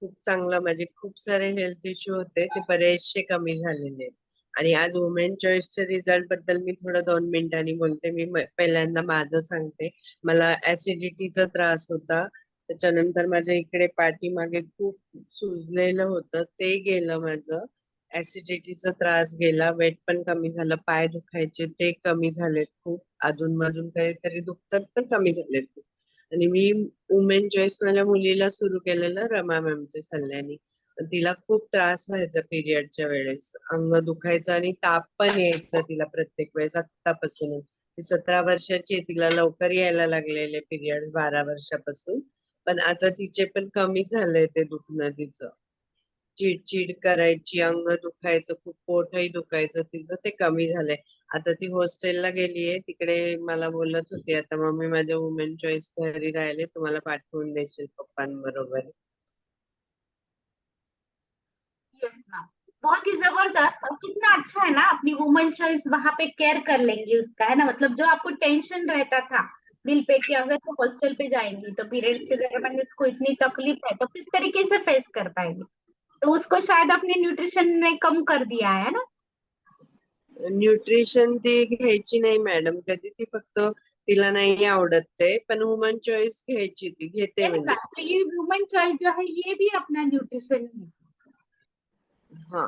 खूप चांगलं, माझे खूप सारे हेल्थ इश्यू होते ते बरेचसे कमी झालेले आहेत. आणि आज वुमेन चॉईसच्या रिझल्ट बद्दल मी थोडं 2 मिनिटांनी बोलते. मी पहिल्यांदा माझं सांगते. मला ऍसिडिटीचा त्रास होता, त्याच्यानंतर माझ्या इकडे पाठीमागे खूप सुजलेलं होतं, ते गेलं माझं. ऍसिडिटीचा त्रास गेला, वेट पण कमी झालं, पाय दुखायचे ते कमी झालेत खूप, अधूनमधून काहीतरी दुखतात पण कमी झालेत खूप. आणि मी वुमेन चॉईस माझ्या मुलीला सुरू केलेलं रमा मॅमच्या सल्ल्याने. तिला खूप त्रास व्हायचा पिरियडच्या वेळेस, अंग दुखायचं आणि ताप पण यायचा तिला प्रत्येक वेळेस. आत्तापासून ती 17 वर्षाची आहे, तिला लवकर यायला लागलेले पिरियड 12 वर्षापासून. पण आता तिचे पण कमी झालंय ते दुखणं तिचं. चिडचिड करायची, अंग दुखायचं खूप, पोटही दुखायचं तिचं, ते कमी झालंय. आता ती हॉस्टेलला गेलीये, तिकडे मला बोलत होती आता मम्मी माझ्या वुमेन चॉईस घरी राहिले, तुम्हाला पाठवून देशील पप्पांबरोबर. यस मैम, बहुत ही जबरदस्त। और कितना अच्छा है ना, अपनी वुमन चॉइस वहां पे केयर कर लेंगी उसका, है ना। मतलब जो आपको टेंशन रहता था दिल पे कि अगर तो हॉस्टल पे जाएंगी तो पीरियड्स के दरमियान इसको इतनी तकलीफ है तो किस तरीके से फेस कर पाएगी, तो उसको शायद अपने न्यूट्रिशन ने कम कर दिया है ना। न्यूट्रिशन ती घ्यायची नाही मॅडम कधी, ती फक्त तिला नाही आवडत ते, पण वुमन चॉईस घ्यायची, ती घेते यस म्हणजे. मैम, तो ये वुमन चॉइस जो है ये भी अपना न्यूट्रिशन है। हा,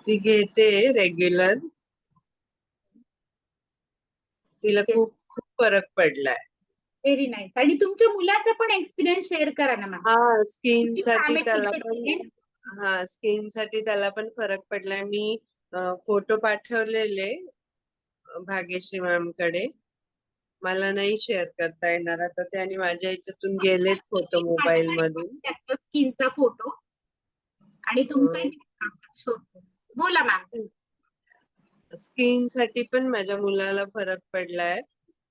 ती घेते रेग्युलर, तिला खूप खूप फरक पडलाय. Very nice. आणि तुमच्या मुलाचा पण एक्सपिरियन्स शेअर करा ना मॅम, हा, स्किन तुमची साठी फॅमिली त्याला पण, किती आहे? हा स्किन साठी त्याला पण फरक पडलाय. मी फोटो पाठवलेले भाग्यश्री मॅम कडे, मला नाही शेअर करता येणार आता ते, आणि माझ्या ह्याच्यातून गेलेत फोटो मोबाईल मधून. स्किनचा फोटो आणि तुमचा शोधतो, बोला मॅम। स्किन साठी पण माझ्या मुलाला फरक पडलाय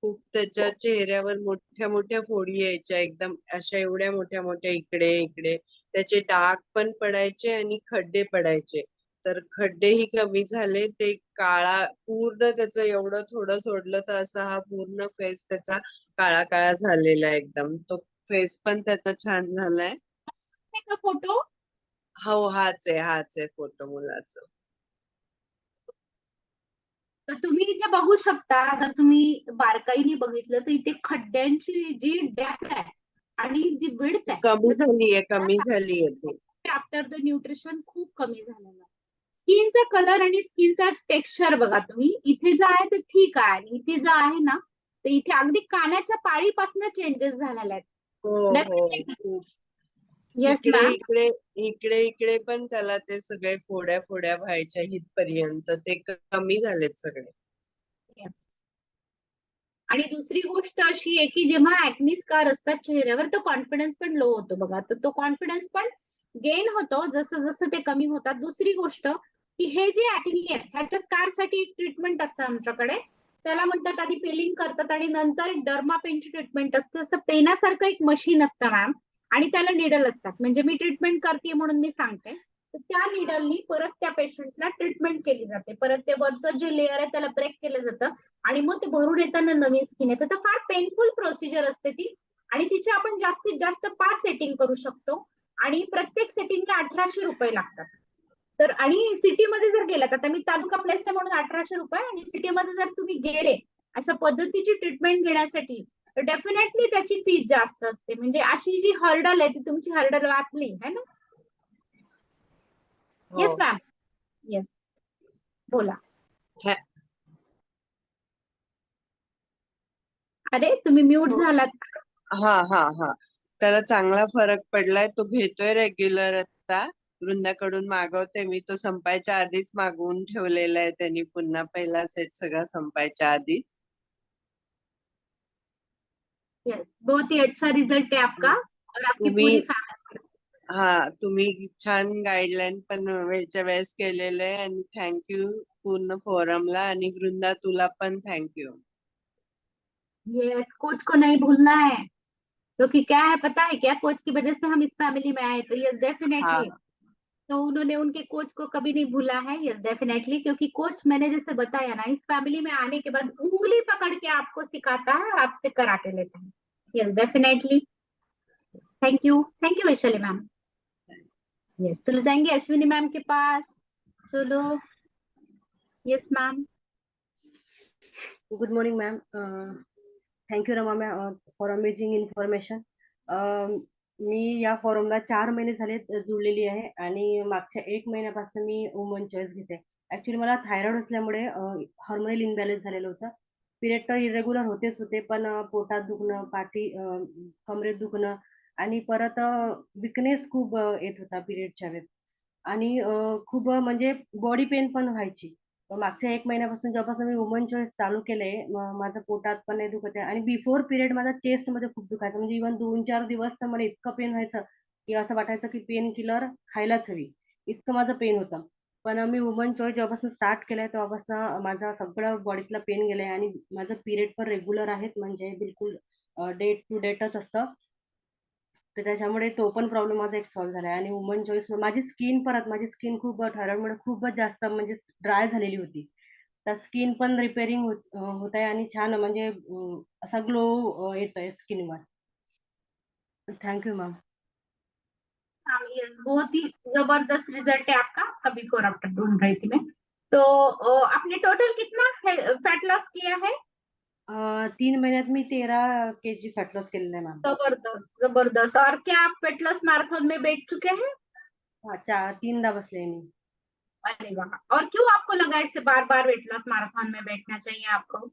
खूप. त्याच्या चेहऱ्यावर मोठ्या मोठ्या फोडी यायच्या, एकदम अशा एवढ्या मोठ्या मोठ्या, इकडे इकडे त्याचे डाग पण पडायचे आणि खड्डे पडायचे, तर खड्डेही कमी झाले. ते काळा पूर्ण, त्याचं एवढं थोडं सोडलं तर असा हा पूर्ण फेस त्याचा काळा काळा झालेला आहे एकदम. तो फेस पण त्याचा छान झालाय. का फोटो? हो, हाच आहे फोटो मुलाचा. तर तुम्ही इथे बघू शकता, जर तुम्ही बारकाईने बघितलं तर इथे खड्ड्यांची जी डेप्थ आहे आणि जी विड्थ आहे कमी झालीये ती. आफ्टर द न्यूट्रिशन खूप कमी झालेलं आहे। स्किनचा कलर आणि स्किनचा टेक्स्चर बघा तुम्ही, इथे जो आहे ते ठीक आहे आणि इथे जो आहे ना, तर इथे अगदी कानाच्या पाळीपासून चेंजेस झालेले आहेत। हो खूप. येस इकडे मॅम। इकडे इकडे इकडे पण त्याला ते सगळे फोड्या फोड्या व्हायच्या इथपर्यंत, ते कमी झालेत सगळे. येस। आणि दुसरी गोष्ट अशी आहे की जेव्हा ऍक्नी स्कार असतात चेहऱ्यावर तर कॉन्फिडन्स पण लो होतो बघा, तर तो कॉन्फिडन्स पण गेन होतो जसं जसं ते कमी होतात. दुसरी गोष्ट की हे जे ऍक्ने आहे ह्याच्या स्कारसाठी एक ट्रीटमेंट असतं आमच्याकडे. त्याला म्हणतात आधी पेलिंग करतात आणि नंतर एक डर्मा पेनची ट्रीटमेंट असते. असं पेनासारखं एक मशीन असतं मॅम आणि त्याला निडल असतात. म्हणजे मी ट्रीटमेंट करते म्हणून मी सांगते. तर त्या निडलनी परत त्या पेशंटला ट्रीटमेंट केली जाते. परत ते वरचं जे लेअर आहे त्याला ब्रेक केलं जातं आणि मग ते भरून येताना नवीन स्किन येतं. तर फार पेनफुल प्रोसिजर असते ती आणि तिचे आपण जास्तीत जास्त 5 सेटिंग करू शकतो आणि प्रत्येक सेटिंगला 1800 रुपये लागतात. तर आणि सिटीमध्ये जर गेलात, आता मी तालुका प्लेस आहे म्हणून 1800 रुपये आणि सिटीमध्ये जर तुम्ही गेले अशा पद्धतीची ट्रीटमेंट घेण्यासाठी तर डेफिनेटली त्याची फीस जास्त असते. म्हणजे अशी जी हर्डल आहे ती तुमची हर्डल वाचली है ना. येस हो. मॅम. येस बोला. थॅ- अरे तुम्ही म्यूट हो. झालात. हा हा हा त्याला चांगला फरक पडलाय. तो घेतोय रेग्युलर आता. वृंदाकडून मागवते मी. तो संपायच्या आधीच मागवून ठेवलेला आहे त्यांनी. पुन्हा पहिला सेट सगळा संपायच्या आधीच. यस बहुत ही अच्छा रिजल्ट है आपका और आपकी तुम्ही पूरी फैमिली. तुम्ही छान गाईडलाईन पण वेळच्या वेळेस केलेलं आहे आणि थँक्यू पूर्ण फोरमला. आणि वृंदा तुला पण थँक्यू. यस कोच को नहीं भूलना है क्योंकि क्या है पता है क्या, कोच की वजह से हम इस फैमिली में आए. तो यस हा डेफिनेटली तो उन्होंने उनके कोच को कभी नहीं भूला है. यस डेफिनेटली क्योंकि कोच मैंने जैसे बताया ना इस फैमिली में आने के बाद उंगली पकड़ के आपको सिखाता है और आपसे करा के लेता है. Yes definitely. Thank you Vaishali ma'am. Yes चलो जाएंगे अश्विनी मैम के पास. चलो. Yes ma'am. Good morning, ma'am. Thank you, Rama ma'am, for amazing information. मी या फॉरमला 4 महिने झाले जुळलेली आहे आणि मागच्या 1 महिन्यापासून मी वुमन चॉईस घेते. ऍक्च्युली मला थायरॉइड असल्यामुळे हार्मोनल इम्बॅलन्स झालेलं होतं. पिरियड तर इरेग्युलर होतेच होते, पण पोटात दुखणं, पाठी कमरेत दुखणं आणि परत विकनेस खूप येत होता पिरियडच्या वेळेत आणि खूप म्हणजे बॉडी पेन पण व्हायची. मागच्या 1 महिन्यापासून जेव्हापासून मी वुमन चॉईस चालू केलंय माझं पोटात पण नाही दुखत आहे आणि बिफोर पिरियड माझा चेस्ट मध्ये खूप दुखायचं. म्हणजे इव्हन 2-4 दिवस तर मला इतकं पेन व्हायचं की असं वाटायचं की पेन किलर खायलाच हवी, इतकं माझं पेन होतं. पण मी वुमन चॉईस जेव्हापासून स्टार्ट केलंय तेव्हापासून माझा सगळं बॉडीतला पेन गेलाय आणि माझं पिरियड पण रेग्युलर आहेत. म्हणजे बिलकुल डेट टू डेटच असतं. तर त्याच्यामुळे तो पण प्रॉब्लेम माझा एक सॉल्व्ह झालाय आणि वुमन चॉईस माझी स्किन खूप थायरॉइडमुळे खूपच जास्त म्हणजे ड्राय झालेली होती. तर स्किन पण रिपेअरिंग होत आहे आणि छान म्हणजे असा ग्लो येतोय स्किनवर. Thank you ma'am. हाँ यस बहुत ही जबरदस्त रिजल्ट है आपका. अभी बिफोर आफ्टर ढूंढ रही थी मैं. तो आपने टोटल कितना फैट लॉस किया है. 3 महिन्यात मी 13 kg फॅट लॉस केलेला आहे मॅम. जबरदस्त जबरदस्त. और क्या आप वेट लॉस मैराथन में बैठ चुके हैं. हा 3दा बसले मी. अरे वाह. और क्यों आपको लगा इससे बार बार वेट लॉस मैराथन में बैठना चाहिए आपको.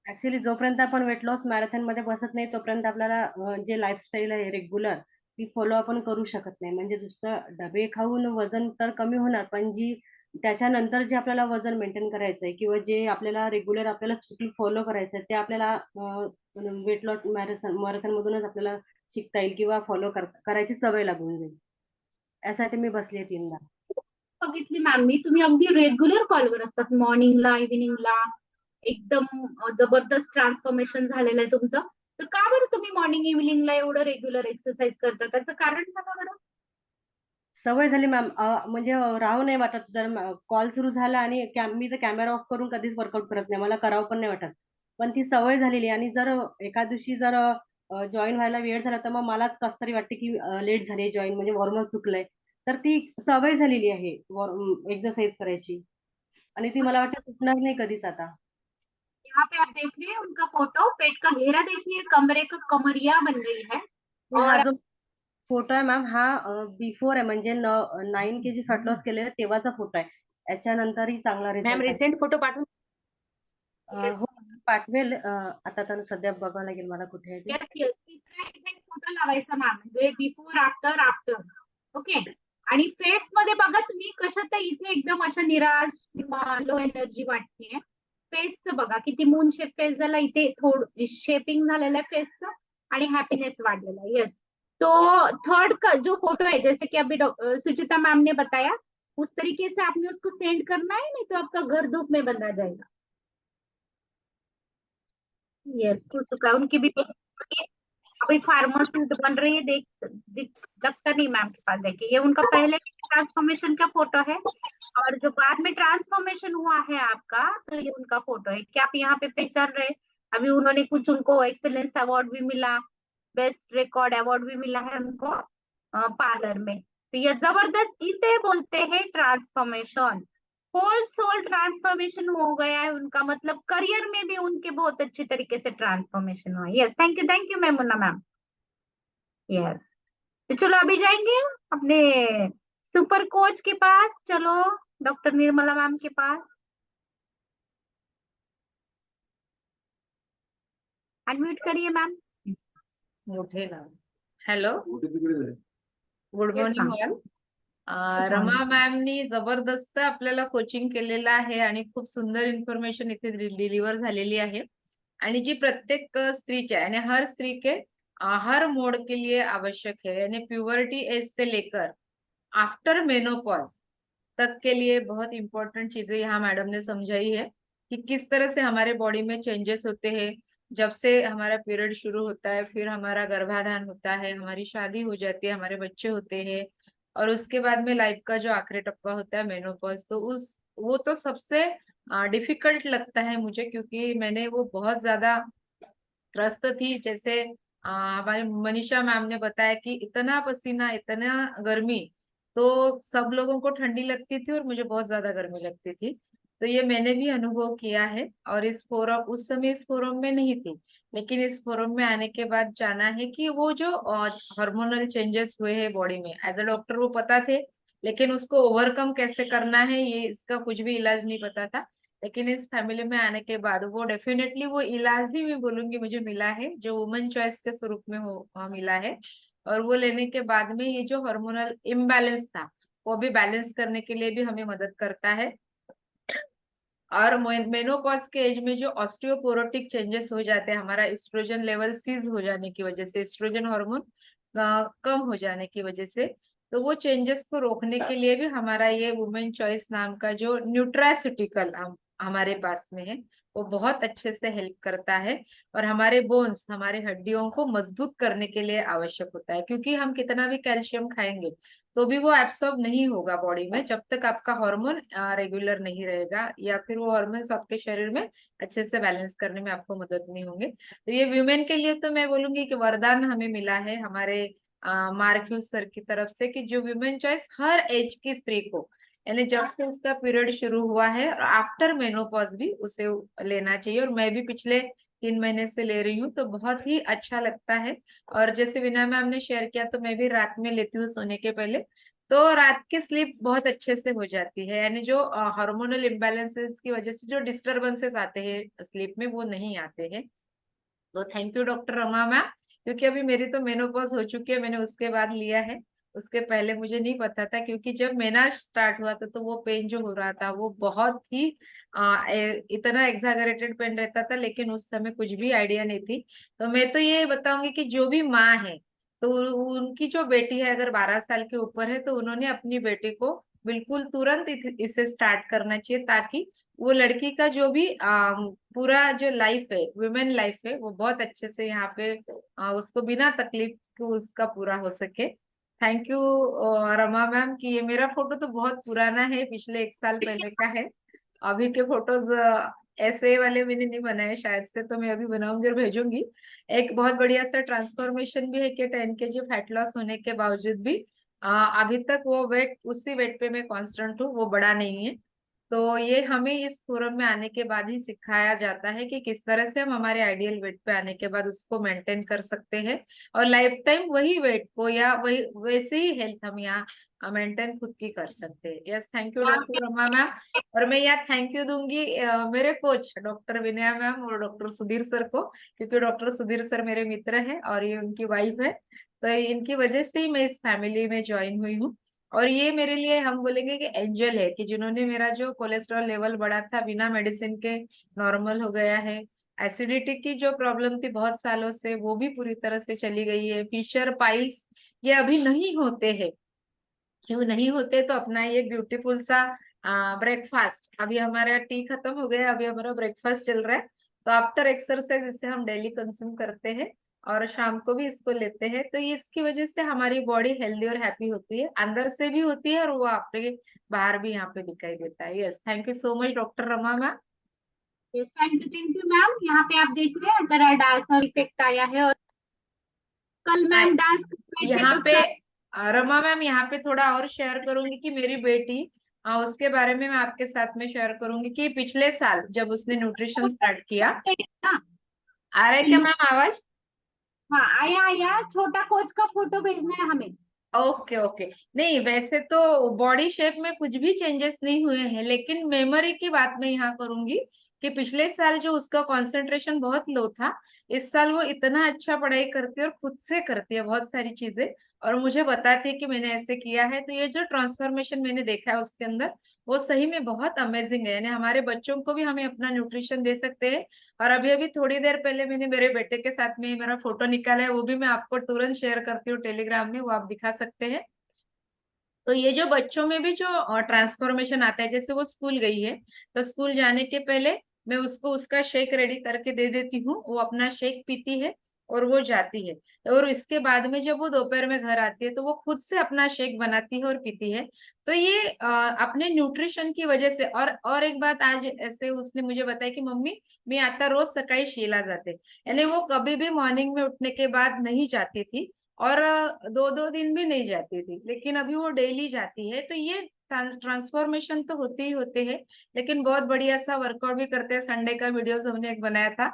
ऍक्च्युली जोपर्यंत आपण वेट लॉस मॅरेथॉन मध्ये बसत नाही तोपर्यंत आपल्याला जे लाईफस्टाईल आहे रेग्युलर ती फॉलो आपण करू शकत नाही. म्हणजे नुसतं डबे खाऊन वजन तर कमी होणार, पण जी त्याच्यानंतर जे आपल्याला वजन मेंटेन करायचंय किंवा जे आपल्याला रेग्युलर आपल्याला स्ट्रिक्टली फॉलो करायचंय ते आपल्याला वेट लॉस मॅरेथॉन मधूनच आपल्याला शिकता येईल किंवा फॉलो करायची सवय लागून जाईल. यासाठी मी बसली 3दा. बघितली मॅम मी तुम्ही अगदी रेग्युलर कॉलवर असतात मॉर्निंगला इव्हिनिंगला. एकदम जबरदस्त ट्रान्सफॉर्मेशन झालेलं आहे तुमचं. तर का बरं तुम्ही मॉर्निंग इव्हिनिंगला एवढं रेग्युलर एक्सरसाइज करता, त्याचं कारण सांगा बरं. सवय झाली मॅम. म्हणजे राहू नाही वाटत. जर कॉल सुरू झाला आणि मी तर कॅमेरा ऑफ करून कधीच वर्कआउट करत नाही. मला करावं पण नाही वाटत. पण ती सवय झालेली आणि जर एका दिवशी जर जॉईन व्हायला वेळ झाला तर मग मलाच कस तरी वाटते की लेट झाली जॉईन, म्हणजे वॉर्मअप चुकलंय. तर ती सवय झालेली आहे एक्सरसाइज करायची आणि ती मला वाटतं चुकणार नाही कधीच आता. यहाँ पे आप देख रहे हैं उनका फोटो, पेट का घेरा देखिए, कमरे का कमरिया बन गई है. हा और जो फोटो आहे मॅम हा बिफोर आहे, म्हणजे 9 kg फॅट लॉस केलेला तेव्हाचा फोटो आहे. याच्यानंतरही चांगला मॅम रिझल्ट आहे. रिसेंट फोटो पाठवून. हो पाठवेल. आता तर सध्या बघावं लागेल मला कुठे आहे ते. यस यस तिसरा एक फोटो लावायचा मॅम, म्हणजे बिफोर आफ्टर आफ्टर. ओके. आणि फेस मध्ये बघा तुम्ही कशात इथे एकदम अशा निराश किंवा लो एनर्जी वाटतेय. फेसचं बघा किती मून शेप फेस झाला, इथे थोडं शेपिंग झालेलं आहे फेसचं आणि हॅपीनेस वाढलेला आहे. येस तो थर्ड का जो फोटो है, जैसे कि अभी सुचिता मैम ने बताया, उस तरीके से आपने उसको सेंड करना है, नहीं तो आपका घर धूप में बंधा जाएगा। यस, हो चुका है। उनकी भी अभी फार्मासिस्ट बन रही है, लगता नहीं मैम के पास। देखिए, ये उनका पहले ट्रांसफॉर्मेशन का फोटो है, और जो बाद में ट्रांसफॉर्मेशन हुआ है आपका, तो ये उनका फोटो है। क्या आप यहाँ पे पहचान रहे हैं? अभी उन्होंने कुछ, उनको एक्सेलेंस अवार्ड भी मिला, बेस्ट रिकॉर्ड अवार्ड भी मिला है उनको पार्लर में। तो ये जबरदस्त, इसे बोलते हैं ट्रांसफॉर्मेशन। होल सोल ट्रांसफॉर्मेशन हो गया है उनका, मतलब करियर में भी उनके बहुत अच्छी तरीके से ट्रांसफॉर्मेशन हुआ। Yes, thank you ma'am, Munna ma'am. Yes, तो चलो अभी जाएंगे अपने सुपर कोच के पास। चलो, डॉक्टर निर्मला मैम के पास। अनम्यूट करिए मैम। मोठे ना. Hello, good yes morning ma'am. All. Good Rama morning. मॅमनी जबरदस्त आपल्याला कोचिंग केलेलं आहे आणि खूप सुंदर इन्फॉर्मेशन इथे डिलिव्हर झालेली आहे. आणि जी प्रत्येक स्त्री है, यानी हर स्त्री के हर मोड के लिए आवश्यक है, यानी प्यूबर्टी एज से लेकर आफ्टर मेनोपॉज तक के लिए बहुत इंपॉर्टेंट चीजें यहाँ मैडम ने समझाई है कि किस तरह से हमारे बॉडी में चेंजेस होते हैं जब से हमारा पीरियड शुरू होता है, फिर हमारा गर्भाधान होता है, हमारी शादी हो जाती है, हमारे बच्चे होते हैं, और उसके बाद में लाइफ का जो आखिरी टप्पा होता है मेनोपॉज, तो उस वो तो सबसे डिफिकल्ट लगता है मुझे, क्योंकि मैंने वो बहुत ज्यादा त्रस्त थी। जैसे हमारे मनीषा मैम ने बताया कि इतना पसीना, इतना गर्मी, तो सब लोगों को ठंडी लगती थी और मुझे बहुत ज्यादा गर्मी लगती थी। तो ये मैंने भी अनुभव किया है, और इस फोरम, उस समय इस फोरम में नहीं थी, लेकिन इस फोरम में आने के बाद जाना है कि वो जो हार्मोनल चेंजेस हुए हैं बॉडी में, एज अ डॉक्टर वो पता थे, लेकिन उसको ओवरकम कैसे करना है ये इसका कुछ भी इलाज नहीं पता था। लेकिन इस फैमिली में आने के बाद वो डेफिनेटली वो इलाज ही मैं बोलूंगी मुझे मिला है, जो वुमेन चॉइस के स्वरूप में मिला है। और वो लेने के बाद में ये जो हार्मोनल इम्बैलेंस था वो भी बैलेंस करने के लिए भी हमें मदद करता है। और मेनोपॉज के एज में जो ऑस्टियोपोरोटिक चेंजेस हो जाते हैं, हमारा एस्ट्रोजन लेवल सीज हो जाने की वजह से, एस्ट्रोजन हार्मोन कम हो जाने की वजह से, तो वो चेंजेस को रोकने के लिए भी हमारा ये वुमेन चॉइस नाम का जो न्यूट्रास्यूटिकल हमारे पास में है, वो बहुत अच्छे से हेल्प करता है। और हमारे बोन्स, हमारे हड्डियों को मजबूत करने के लिए आवश्यक होता है, क्योंकि हम कितना भी कैल्शियम खाएंगे तो भी वो एब्सॉर्ब नहीं होगा बॉडी में जब तक आपका हार्मोन रेगुलर नहीं रहेगा, या फिर वो हार्मोन्स आपके शरीर में अच्छे से बैलेंस करने में आपको मदद नहीं होंगे। तो ये वुमेन के लिए तो मैं बोलूंगी कि वरदान हमें मिला है हमारे मार्क्यूल सर की तरफ से, कि जो वुमेन चॉइस हर एज की स्त्री को, यानी जब से उसका पीरियड शुरू हुआ है और आफ्टर मेनोपॉज भी उसे लेना चाहिए। और मैं भी पिछले 3 महीने से ले रही हूँ, तो बहुत ही अच्छा लगता है। और जैसे विनय मैम ने शेयर किया, तो मैं भी रात में लेती हूँ सोने के पहले, तो रात की स्लीप बहुत अच्छे से हो जाती है, यानी जो हार्मोनल इम्बैलेंसेस की वजह से जो डिस्टरबेंसेस आते हैं स्लीप में वो नहीं आते हैं। तो thank you doctor Rama ma'am, क्योंकि अभी मेरी तो मेनोपॉज हो चुकी है, मैंने उसके बाद लिया है। उसके पहले मुझे नहीं पता था, क्योंकि जब मेना स्टार्ट हुआ था तो वो पेन जो हो रहा था वो बहुत ही इतना एक्सागरेटेड पेन रहता था, लेकिन उस समय कुछ भी आइडिया नहीं थी। तो मैं तो ये बताऊंगी कि जो भी माँ है, तो उनकी जो बेटी है अगर 12 साल के ऊपर है, तो उन्होंने अपनी बेटी को बिल्कुल तुरंत इसे स्टार्ट करना चाहिए, ताकि वो लड़की का जो भी पूरा जो लाइफ है, वुमेन लाइफ है, वो बहुत अच्छे से यहाँ पे उसको बिना तकलीफ के उसका पूरा हो सके। थैंक यू रमा मैम, कि ये मेरा फोटो तो बहुत पुराना है, पिछले 1 साल पहले का है। अभी के फोटोज ऐसे वाले मैंने नहीं बनाए शायद से, तो मैं अभी बनाऊंगी और भेजूंगी। एक बहुत बढ़िया सा ट्रांसफॉर्मेशन भी है कि 10 kg फैट लॉस होने के बावजूद भी अभी तक वो वेट, उसी वेट पे मैं कांस्टेंट हूँ, वो बढ़ा नहीं है। तो ये हमें इस फोरम में आने के बाद ही सिखाया जाता है कि किस तरह से हम हमारे आइडियल वेट पे आने के बाद उसको मेंटेन कर सकते हैं, और लाइफ टाइम वही वेट को या वही वैसे ही हेल्थ हम यहाँ मेंटेन खुद की कर सकते हैं। Yes, thank you doctor Rama ma'am. और मैं यहाँ थैंक यू दूंगी मेरे कोच डॉक्टर विनय मैम और डॉक्टर सुधीर सर को, क्योंकि डॉक्टर सुधीर सर मेरे मित्र हैं और ये उनकी वाइफ है, तो इनकी वजह से ही मैं इस फैमिली में ज्वाइन हुई हूँ। और ये मेरे लिए हम बोलेंगे कि एंजल है, कि जिन्होंने मेरा जो कोलेस्ट्रॉल लेवल बढ़ा था बिना मेडिसिन के नॉर्मल हो गया है। एसिडिटी की जो प्रॉब्लम थी बहुत सालों से, वो भी पूरी तरह से चली गई है। फिशर पाइल्स ये अभी नहीं होते हैं। क्यों नहीं होते? तो अपना ये ब्यूटीफुल सा ब्रेकफास्ट, अभी हमारा टी खत्म हो गया, अभी हमारा ब्रेकफास्ट चल रहा है। तो आफ्टर एक्सरसाइज इसे हम डेली कंज्यूम करते हैं और शाम को भी इसको लेते हैं। तो ये इसकी वजह से हमारी बॉडी हेल्दी और हैप्पी होती है, अंदर से भी होती है और वो आपके बाहर भी यहाँ पे दिखाई देता है। Yes, thank you so much doctor Rama ma'am. Thank you ma'am. यहाँ पे आप देख रहे हैं मेरा डांसर इफेक्ट आया है, और कल मैम डांस कर रहे थे यहाँ तो पे सब रमा मैम, यहाँ पे थोड़ा और शेयर करूंगी कि मेरी बेटी, उसके बारे में मैं आपके साथ में शेयर करूंगी कि पिछले साल जब उसने न्यूट्रिशन स्टार्ट किया। ना। आ रहा है क्या मैम आवाज? हाँ, आया आया, छोटा कोच का फोटो भेजना है हमें। Okay okay. नहीं, वैसे तो बॉडी शेप में कुछ भी चेंजेस नहीं हुए हैं, लेकिन मेमोरी की बात मैं यहाँ करूंगी कि पिछले साल जो उसका कंसंट्रेशन बहुत लो था, इस साल वो इतना अच्छा पढ़ाई करती है और खुद से करती है बहुत सारी चीजें, और मुझे बताती है कि मैंने ऐसे किया है। तो ये जो ट्रांसफॉर्मेशन मैंने देखा है उसके अंदर, वो सही में बहुत अमेजिंग है। यानी हमारे बच्चों को भी हमें अपना न्यूट्रिशन दे सकते हैं। और अभी अभी थोड़ी देर पहले मैंने मेरे बेटे के साथ में मेरा फोटो निकाला है, वो भी मैं आपको तुरंत शेयर करती हूँ टेलीग्राम में, वो आप दिखा सकते हैं। तो ये जो बच्चों में भी जो ट्रांसफॉर्मेशन आता है, जैसे वो स्कूल गई है तो स्कूल जाने के पहले मैं उसको उसका शेक रेडी करके दे देती हूँ, वो अपना शेक पीती है और वो जाती है। और इसके बाद में जब वो दोपहर में घर आती है तो वो खुद से अपना शेक बनाती है और पीती है। तो ये अपने न्यूट्रिशन की वजह से। और एक बात आज ऐसे उसने मुझे बताया कि मम्मी, मैं आता रोज सकाळी शेला जाते। यानी वो कभी भी मॉर्निंग में उठने के बाद नहीं जाती थी और 2-2 दिन भी नहीं जाती थी, लेकिन अभी वो डेली जाती है। तो ये ट्रांसफॉर्मेशन तो होते ही होते हैं, लेकिन बहुत बढ़िया सा वर्कआउट भी करते हैं। संडे का वीडियोस हमने एक बनाया था।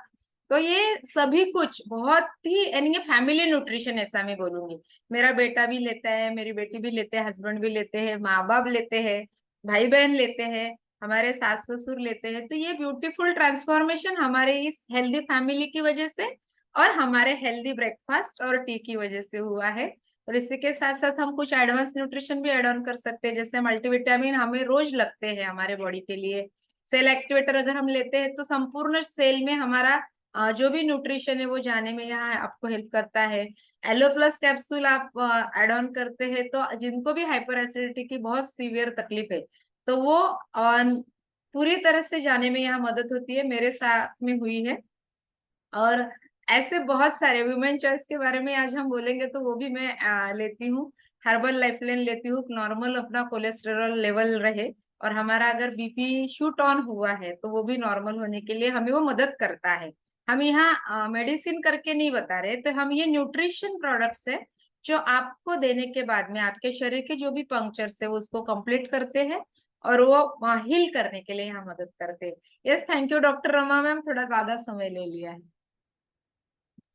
तो ये सभी कुछ बहुत ही, यानी ये फैमिली न्यूट्रिशन ऐसा मैं बोलूंगी। मेरा बेटा भी लेता है, मेरी बेटी भी लेते हैं, हस्बैंड भी लेते हैं, माँ बाप लेते हैं, भाई बहन लेते हैं, हमारे सास ससुर लेते हैं। तो ये ब्यूटीफुल ट्रांसफॉर्मेशन हमारे इस हेल्दी फैमिली की वजह से और हमारे हेल्दी ब्रेकफास्ट और टी की वजह से हुआ है। और इसी के साथ साथ हम कुछ एडवांस न्यूट्रिशन भी एड ऑन कर सकते हैं, जैसे मल्टीविटामिन हमें रोज लगते हैं हमारे बॉडी के लिए। सेल एक्टिवेटर अगर हम लेते हैं तो संपूर्ण सेल में हमारा जो भी न्यूट्रिशन है वो जाने में यहाँ आपको हेल्प करता है। एलो प्लस कैप्सूल आप एड ऑन करते हैं तो जिनको भी हाइपर एसिडिटी की बहुत सीवियर तकलीफ है, तो वो पूरी तरह से जाने में यहाँ मदद होती है, मेरे साथ में हुई है। और ऐसे बहुत सारे वुमेन चॉइस के बारे में आज हम बोलेंगे तो वो भी मैं लेती हूँ। हर्बल लाइफलाइन लेती हूँ, नॉर्मल अपना कोलेस्टेरॉल लेवल रहे, और हमारा अगर बीपी शूट ऑन हुआ है तो वो भी नॉर्मल होने के लिए हमें वो मदद करता है। हम यहाँ मेडिसिन करके नहीं बता रहे, तो हम ये न्यूट्रिशन प्रोडक्ट्स है जो आपको देने के बाद में आपके शरीर के जो भी पंक्चर्स है वो उसको कंप्लीट करते हैं और वो हील करने के लिए यहाँ मदद करते हैं। Yes, thank you doctor Rama ma'am, थोड़ा ज्यादा समय ले लिया है।